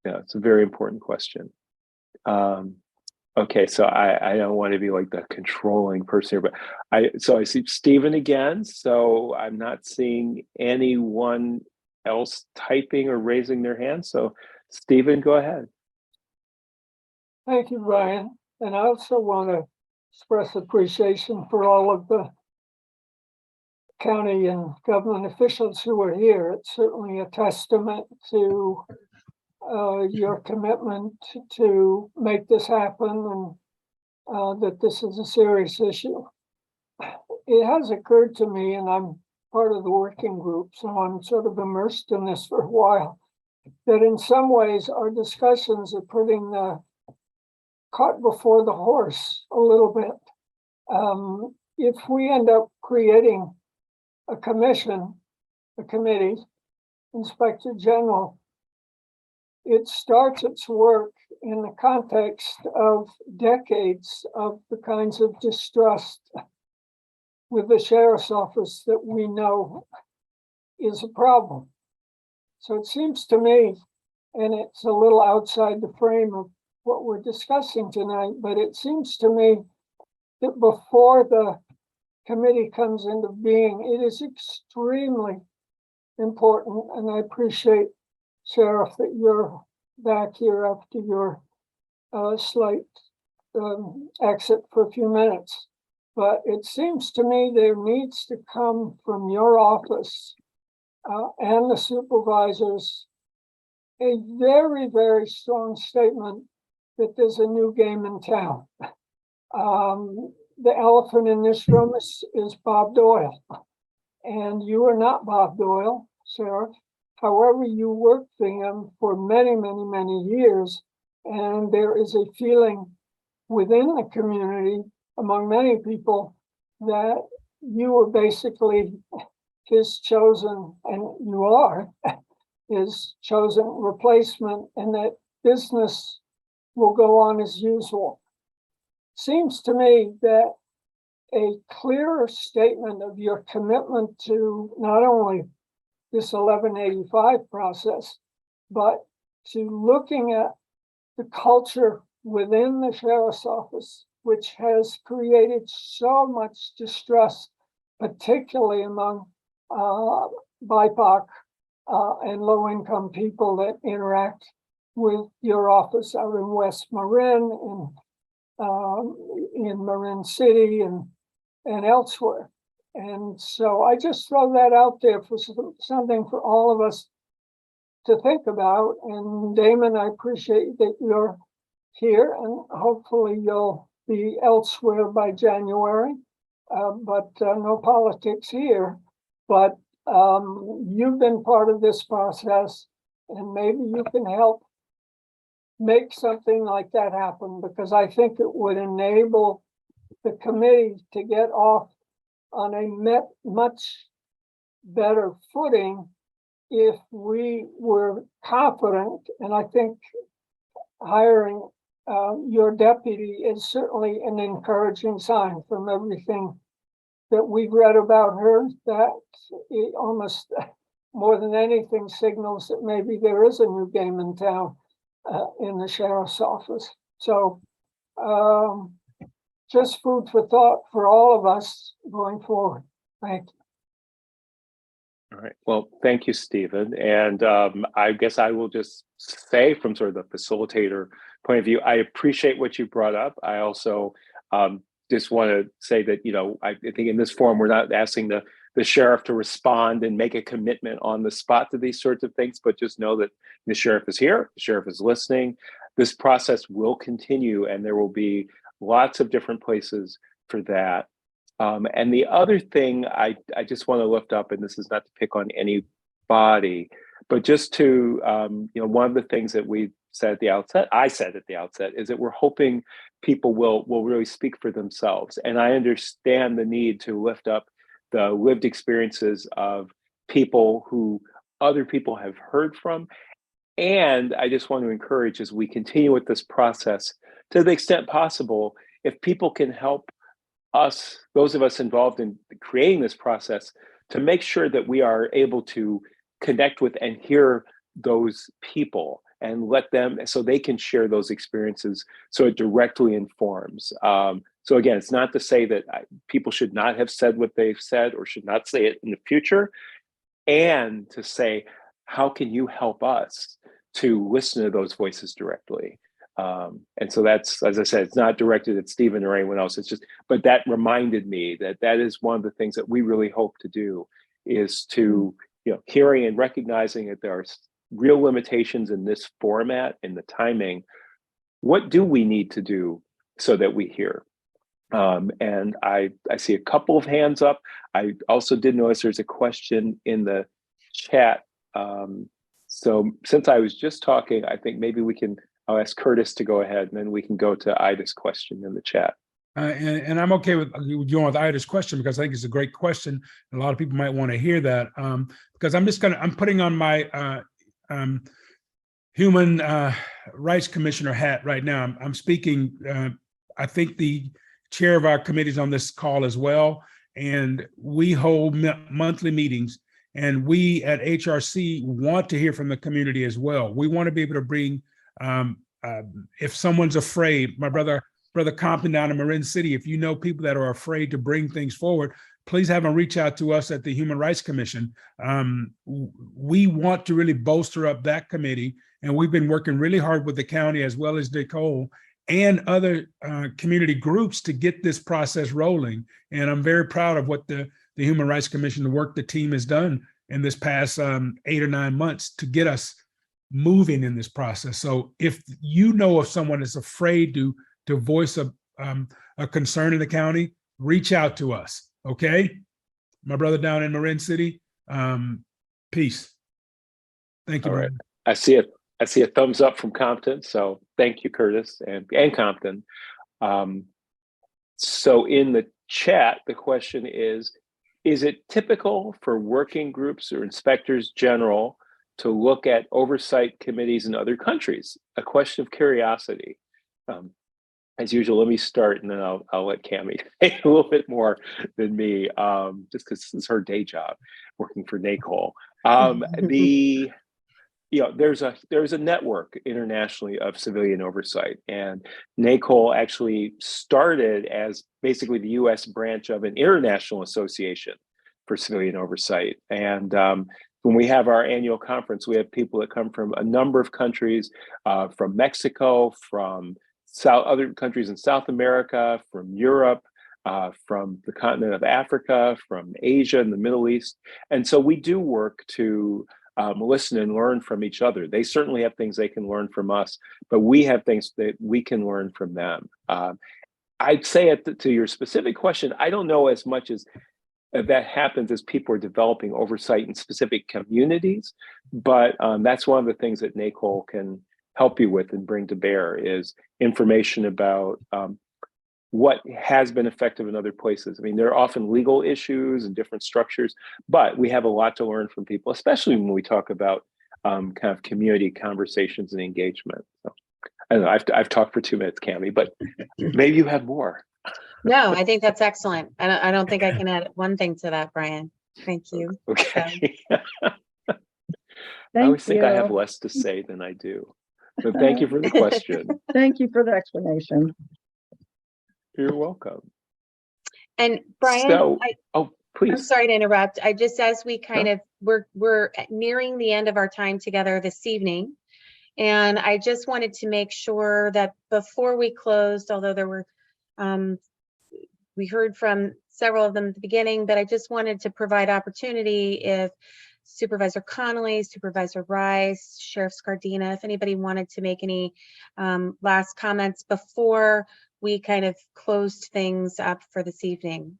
Yeah, it's a very important question. Okay, so I don't want to be like the controlling person here, but I see Stephen again, so I'm not seeing anyone else typing or raising their hand. So Stephen, go ahead. Thank you, Brian. And I also want to express appreciation for all of the county and government officials who are here. It's certainly a testament to your commitment to make this happen, and that this is a serious issue. It has occurred to me, and I'm part of the working group, so I'm sort of immersed in this for a while, that in some ways our discussions are putting the cart before the horse a little bit. If we end up creating a commission, a committee, inspector general, it starts its work in the context of decades of the kinds of distrust with the sheriff's office that we know is a problem. So it seems to me, and it's a little outside the frame of what we're discussing tonight, but it seems to me that before the committee comes into being, it is extremely important, and I appreciate, Sheriff, that you're back here after your slight exit for a few minutes. But it seems to me there needs to come from your office and the supervisors a very, very strong statement that there's a new game in town. The elephant in this room is Bob Doyle. And you are not Bob Doyle, Sheriff. However, you worked for him for many, many, many years. And there is a feeling within the community, among many people, that you were basically his chosen, and you are, his chosen replacement, and that business will go on as usual. Seems to me that a clearer statement of your commitment to not only this 1185 process, but to looking at the culture within the sheriff's office, which has created so much distrust, particularly among BIPOC and low-income people that interact with your office out in West Marin, in Marin City, and elsewhere. And so I just throw that out there for something for all of us to think about. And Damon, I appreciate that you're here, and hopefully you'll be elsewhere by January, but no politics here. But you've been part of this process, and maybe you can help make something like that happen, because I think it would enable the committee to get off on a much better footing if we were confident. And I think hiring your deputy is certainly an encouraging sign from everything that we've read about her, that it almost more than anything signals that maybe there is a new game in town in the sheriff's office. So just food for thought for all of us going forward. Thank you. All right. Well, thank you, Stephen. And I guess I will just say, from sort of the facilitator point of view, I appreciate what you brought up. I also just want to say that, you know, I think in this forum, we're not asking the sheriff to respond and make a commitment on the spot to these sorts of things, but just know that the sheriff is here, the sheriff is listening. This process will continue, and there will be lots of different places for that. And the other thing I just want to lift up, and this is not to pick on anybody, but just to, you know, one of the things that we said at the outset, I said at the outset, is that we're hoping people will really speak for themselves. And I understand the need to lift up the lived experiences of people who other people have heard from. And I just want to encourage, as we continue with this process, to the extent possible, if people can help us, those of us involved in creating this process, to make sure that we are able to connect with and hear those people and let them, so they can share those experiences, so it directly informs. So again, it's not to say that people should not have said what they've said or should not say it in the future, and to say, how can you help us to listen to those voices directly? And so that's, as I said, it's not directed at Stephen or anyone else. It's just, but that reminded me that that is one of the things that we really hope to do, is to, you know, hearing and recognizing that there are real limitations in this format, in the timing. What do we need to do so that we hear? And I see a couple of hands up. I also did notice there's a question in the chat. So since I was just talking, I think maybe I'll ask Curtis to go ahead, and then we can go to Ida's question in the chat. And I'm okay with going with Ida's question, because I think it's a great question. And a lot of people might want to hear that, because I'm putting on my Human Rights Commissioner hat right now. I'm speaking, I think the chair of our committees on this call as well. And we hold monthly meetings, and we at HRC want to hear from the community as well. We want to be able to bring, if someone's afraid, my brother Compton down in Marin City, if you know people that are afraid to bring things forward, please have them reach out to us at the Human Rights Commission. We want to really bolster up that committee, and we've been working really hard with the county as well as Nicole and other community groups to get this process rolling. And I'm very proud of what the Human Rights Commission, the work the team has done in this past 8 or 9 months to get us moving in this process. So if you know of someone that's afraid to voice a concern in the county, reach out to us, okay? My brother down in Marin City, peace. Thank you. All right. Brian. I see a thumbs up from Compton. So thank you, Curtis and Compton. So in the chat, the question is it typical for working groups or inspectors general to look at oversight committees in other countries? A question of curiosity. As usual, let me start and then I'll let Cami say a little bit more than me, just because this is her day job, working for NACOL. There's a network internationally of civilian oversight, and NACOL actually started as basically the U.S. branch of an international association for civilian oversight. And when we have our annual conference, we have people that come from a number of countries, from Mexico, from other countries in South America, from Europe, from the continent of Africa, from Asia and the Middle East. And so we do work to listen and learn from each other. They certainly have things they can learn from us, but we have things that we can learn from them. I'd say to your specific question, I don't know as much as that happens as people are developing oversight in specific communities, but that's one of the things that NACOL can help you with and bring to bear is information about what has been effective in other places. I mean, there are often legal issues and different structures, but we have a lot to learn from people, especially when we talk about kind of community conversations and engagement. So I don't know, I've talked for 2 minutes, Cami, but maybe you have more. No, I think that's excellent. I don't think I can add one thing to that, Brian. Thank you. Okay. I always think I have less to say than I do. So thank you for the question. Thank you for the explanation. You're welcome. And Brian, So, please. I'm sorry to interrupt. I just, as we kind of, we're nearing the end of our time together this evening. And I just wanted to make sure that before we closed, although there were, we heard from several of them at the beginning, but I just wanted to provide opportunity if Supervisor Connolly, Supervisor Rice, Sheriff Scardina, if anybody wanted to make any last comments before we kind of closed things up for this evening.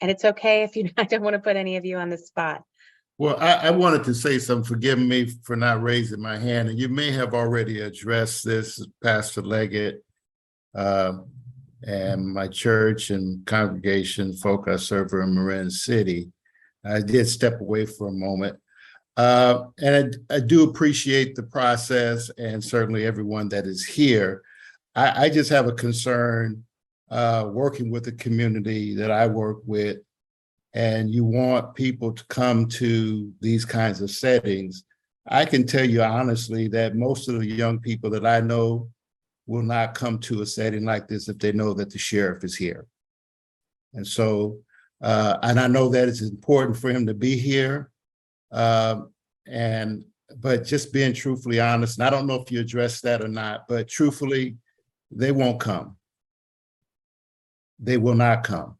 And it's okay if you, I don't want to put any of you on the spot. Well, I wanted to say something. Forgive me for not raising my hand, and you may have already addressed this, Pastor Leggett, and my church and congregation folk I serve in Marin City. I did step away for a moment. And I do appreciate the process and certainly everyone that is here. I just have a concern working with the community that I work with, and you want people to come to these kinds of settings. I can tell you honestly that most of the young people that I know will not come to a setting like this if they know that the sheriff is here. And so, and I know that it's important for him to be here. But just being truthfully honest, and I don't know if you addressed that or not, but truthfully, they won't come. They will not come.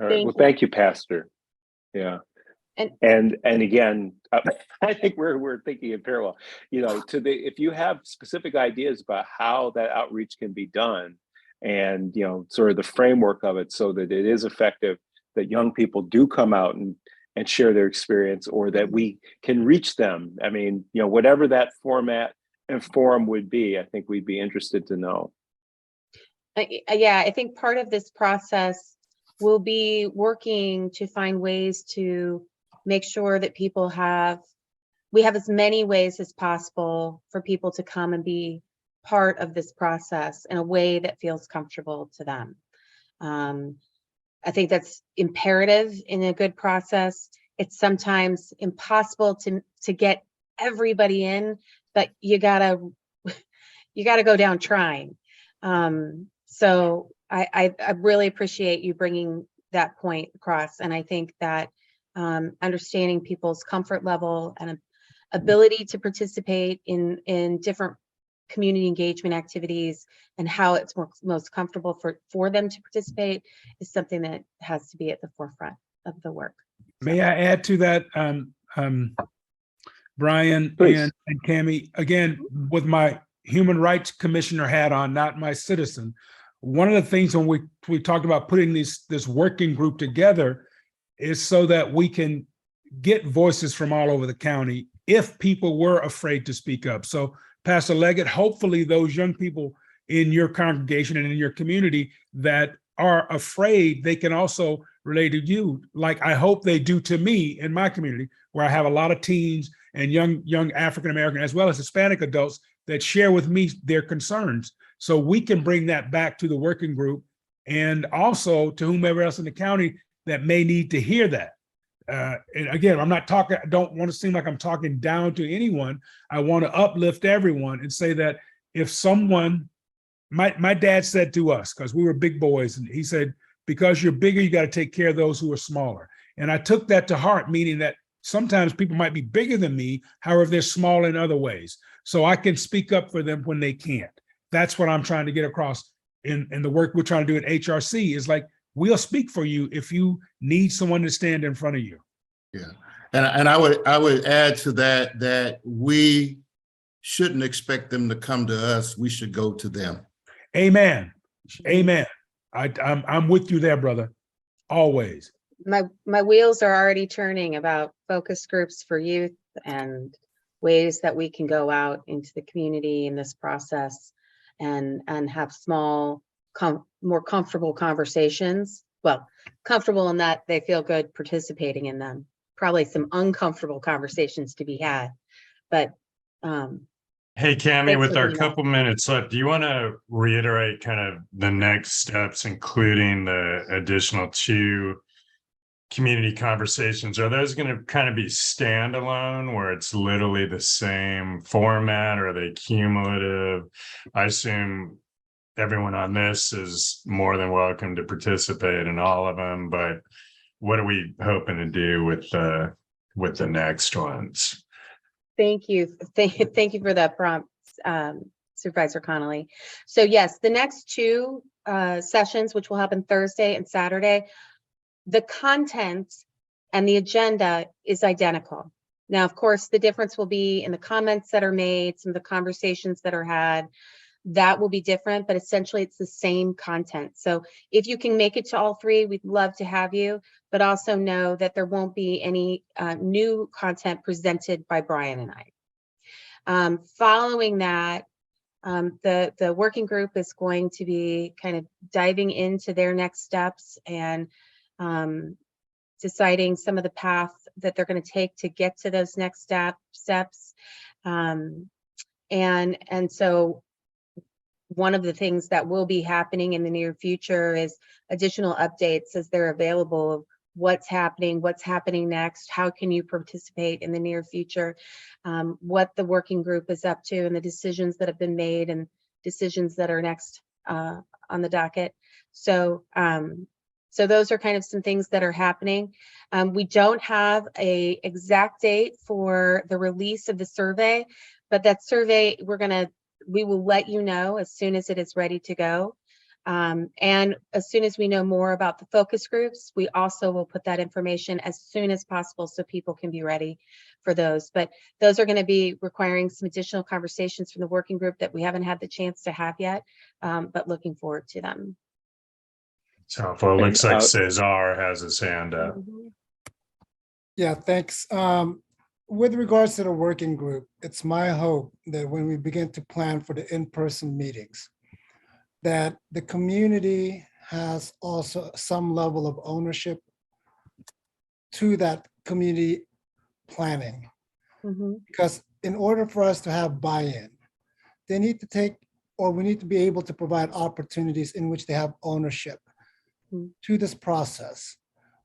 All right. Well, thank you, Pastor. Yeah. And again, I think we're thinking in parallel. You know, if you have specific ideas about how that outreach can be done, and sort of the framework of it, so that it is effective, that young people do come out and share their experience, or that we can reach them. I mean, whatever that format and forum would be, I think we'd be interested to know. Yeah, I think part of this process we'll be working to find ways to make sure that we have as many ways as possible for people to come and be part of this process in a way that feels comfortable to them. I think that's imperative in a good process. It's sometimes impossible to get everybody in, but you gotta go down trying. So I really appreciate you bringing that point across, and I think that understanding people's comfort level and ability to participate in different community engagement activities and how it's most comfortable for them to participate is something that has to be at the forefront of the work. May I add to that, Brian and Cammie, again, with my human rights commissioner hat on, not my citizen. One of the things when we talked about putting this working group together is so that we can get voices from all over the county if people were afraid to speak up. So Pastor Leggett, hopefully those young people in your congregation and in your community that are afraid, they can also relate to you, like I hope they do to me in my community, where I have a lot of teens and young African-American as well as Hispanic adults that share with me their concerns. So we can bring that back to the working group and also to whomever else in the county that may need to hear that. And again, I'm not talking, I don't want to seem like I'm talking down to anyone. I want to uplift everyone and say that if someone, my dad said to us, because we were big boys, and he said, because you're bigger, you got to take care of those who are smaller. And I took that to heart, meaning that sometimes people might be bigger than me, however, they're small in other ways. So I can speak up for them when they can't. That's what I'm trying to get across in the work we're trying to do at HRC is like, we'll speak for you if you need someone to stand in front of you. Yeah, and I would add to that we shouldn't expect them to come to us. We should go to them. Amen. Amen. I'm with you there, brother. Always. My wheels are already turning about focus groups for youth and ways that we can go out into the community in this process and have small, more comfortable conversations. Well, comfortable in that they feel good participating in them. Probably some uncomfortable conversations to be had, but hey, Cammie, with our couple minutes left, do you want to reiterate kind of the next steps, including the additional 2 community conversations? Are those going to kind of be standalone where it's literally the same format, or are they cumulative? I assume everyone on this is more than welcome to participate in all of them, but what are we hoping to do with the next ones? Thank you. Thank you for that prompt, Supervisor Connolly. So yes, the next 2 sessions, which will happen Thursday and Saturday, the content and the agenda is identical. Now, of course, the difference will be in the comments that are made, some of the conversations that are had, that will be different, but essentially it's the same content. So if you can make it to all 3, we'd love to have you, but also know that there won't be any new content presented by Brian and I. Following that, the working group is going to be kind of diving into their next steps and deciding some of the path that they're going to take to get to those next steps. And so one of the things that will be happening in the near future is additional updates as they're available of what's happening next, how can you participate in the near future, what the working group is up to and the decisions that have been made and decisions that are next on the docket. So those are kind of some things that are happening. We don't have an exact date for the release of the survey, but that survey, we will let you know as soon as it is ready to go. And as soon as we know more about the focus groups, we also will put that information as soon as possible so people can be ready for those. But those are going to be requiring some additional conversations from the working group that we haven't had the chance to have yet, but looking forward to them. So it looks like Cesar has his hand up. Yeah, thanks. With regards to the working group, it's my hope that when we begin to plan for the in-person meetings, that the community has also some level of ownership to that community planning. Because in order for us to have buy-in, they need to take, or we need to be able to provide opportunities in which they have ownership to this process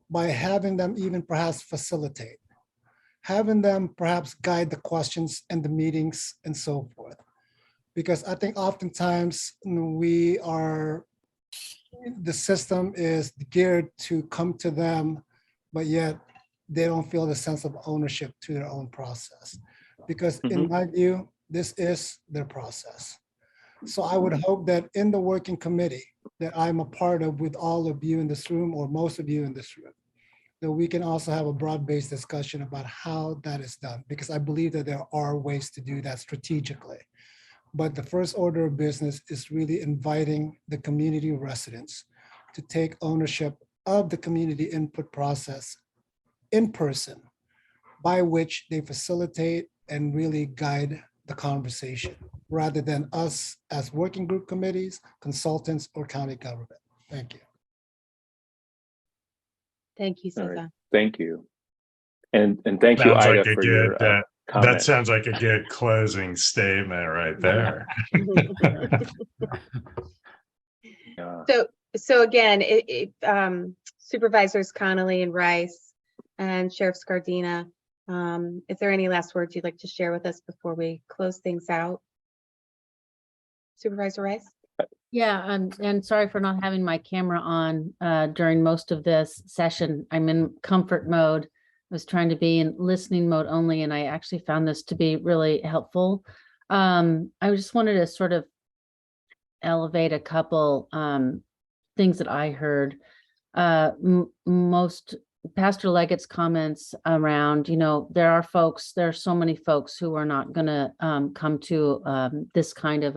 by having them even perhaps facilitate, having them perhaps guide the questions and the meetings and so forth. Because I think oftentimes the system is geared to come to them, but yet they don't feel the sense of ownership to their own process. Because in my view, this is their process. So I would hope that in the working committee that I'm a part of with all of you in this room, or most of you in this room, that we can also have a broad-based discussion about how that is done, because I believe that there are ways to do that strategically. But the first order of business is really inviting the community residents to take ownership of the community input process in person, by which they facilitate and really guide the conversation, rather than us as working group committees, consultants, or county government. Thank you. Thank you, All right. Cesar. Thank you. And thank you, Sounds Ida, like a for good, your that comment. sounds like a good closing statement right there. Yeah. So again, Supervisors Connolly and Rice and Sheriff Scardina, is there any last words you'd like to share with us before we close things out? Supervisor Rice? Yeah, and sorry for not having my camera on during most of this session. I'm in comfort mode. I was trying to be in listening mode only, and I actually found this to be really helpful. I just wanted to sort of elevate a couple things that I heard. Most Pastor Leggett's comments around, there are so many folks who are not going to come to this kind of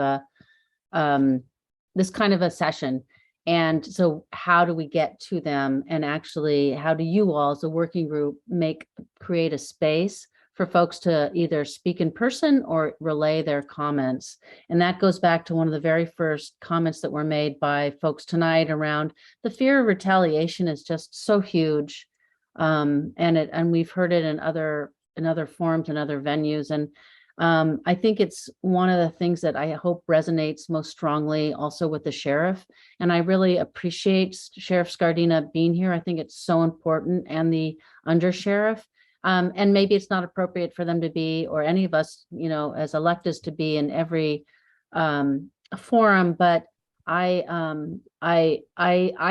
a session. And so how do we get to them? And actually, how do you all as a working group create a space for folks to either speak in person or relay their comments? And that goes back to one of the very first comments that were made by folks tonight around the fear of retaliation is just so huge. And we've heard it in other forums and other venues. And I think it's one of the things that I hope resonates most strongly also with the sheriff. And I really appreciate Sheriff Scardina being here. I think it's so important, and the undersheriff. And maybe it's not appropriate for them to be, or any of us, as electeds to be in every forum, but I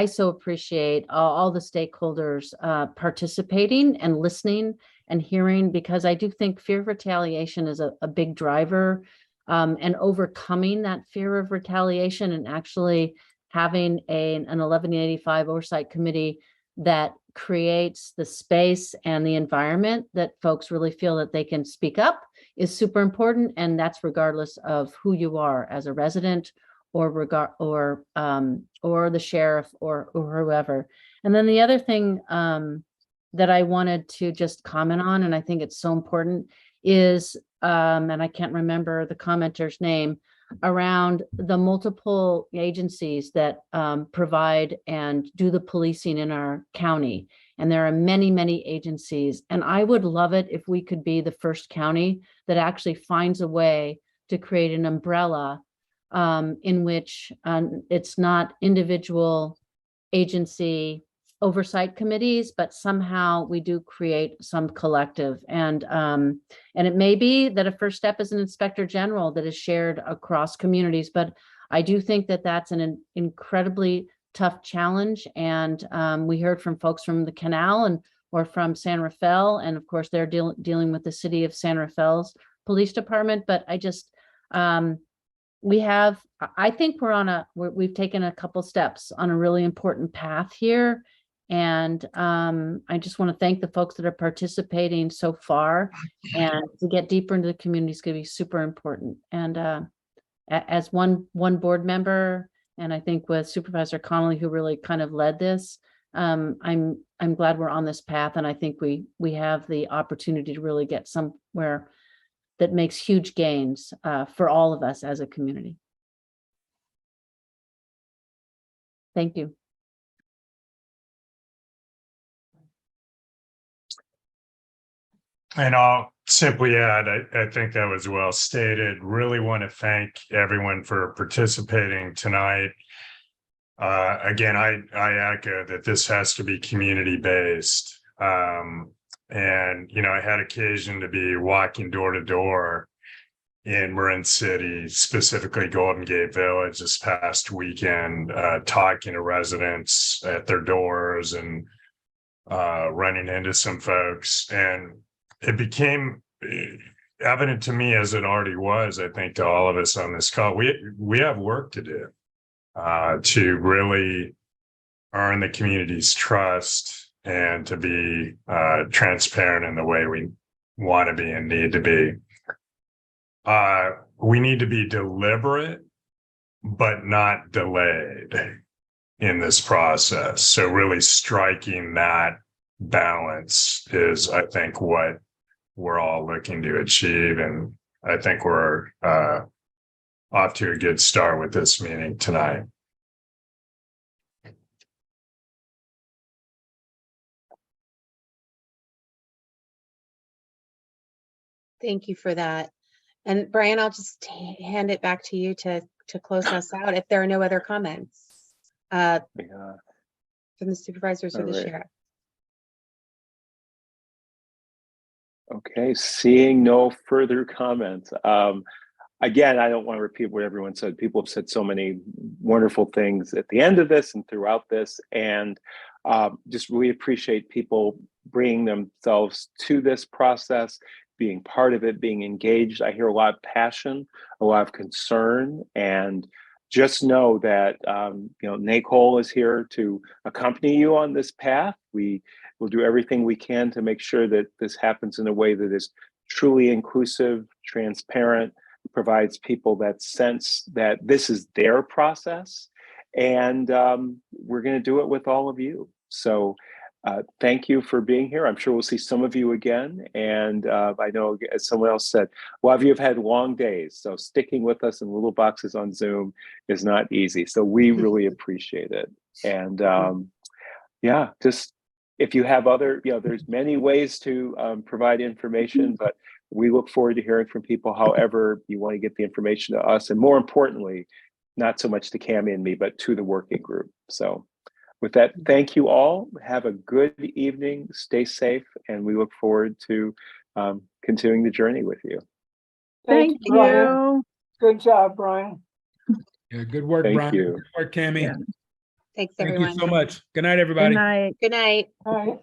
so appreciate all the stakeholders participating and listening and hearing, because I do think fear of retaliation is a big driver, and overcoming that fear of retaliation and actually having an 1185 oversight committee that creates the space and the environment that folks really feel that they can speak up is super important. And that's regardless of who you are as a resident or the sheriff or whoever. And then the other thing that I wanted to just comment on, and I think it's so important, is, and I can't remember the commenter's name, around the multiple agencies that provide and do the policing in our county. And there are many, many agencies. And I would love it if we could be the first county that actually finds a way to create an umbrella in which it's not individual agency oversight committees, but somehow we do create some collective. And it may be that a first step is an inspector general that is shared across communities, but I do think that that's an incredibly tough challenge. And we heard from folks from the Canal or from San Rafael, and of course they're dealing with the city of San Rafael's police department. But I just I think we've taken a couple steps on a really important path here. And I just want to thank the folks that are participating so far, and to get deeper into the community is going to be super important. And as one board member, and I think with Supervisor Connolly, who really kind of led this, I'm glad we're on this path. And I think we have the opportunity to really get somewhere that makes huge gains for all of us as a community. Thank you. And I'll simply add, I think that was well stated. Really want to thank everyone for participating tonight. Again, I echo that this has to be community-based. And, you know, I had occasion to be walking door to door in Marin City, specifically Golden Gate Village this past weekend, talking to residents at their doors and running into some folks. And it became evident to me, as it already was, I think, to all of us on this call, we have work to do to really earn the community's trust and to be transparent in the way we want to be and need to be. We need to be deliberate, but not delayed in this process. So really striking that balance is, I think, what we're all looking to achieve. And I think we're off to a good start with this meeting tonight. Thank you for that. And Brian, I'll just hand it back to you to close us out if there are no other comments from the supervisors or the sheriff. Okay, seeing no further comments. Again, I don't want to repeat what everyone said. People have said so many wonderful things at the end of this and throughout this, and just really appreciate people bringing themselves to this process, being part of it, being engaged. I hear a lot of passion, a lot of concern, and just know that you know, NACOL is here to accompany you on this path. We will do everything we can to make sure that this happens in a way that is truly inclusive, transparent, provides people that sense that this is their process, and we're going to do it with all of you. So thank you for being here. I'm sure we'll see some of you again, and I know, as someone else said, a lot of you have had long days, so sticking with us in little boxes on Zoom is not easy, so we really appreciate it. And yeah, just if you have other, you know, there's many ways to provide information, but we look forward to hearing from people however you want to get the information to us, and more importantly, not so much to Cammie and me, but to the working group. So with that, thank you all. Have a good evening, stay safe, and we look forward to continuing the journey with you. Thank you, Brian. Good job, Brian. Yeah, good work, Thank Brian. you. Good work, Cammie. Thanks, Thank everyone. you so much. Good night, everybody. Good night. All right.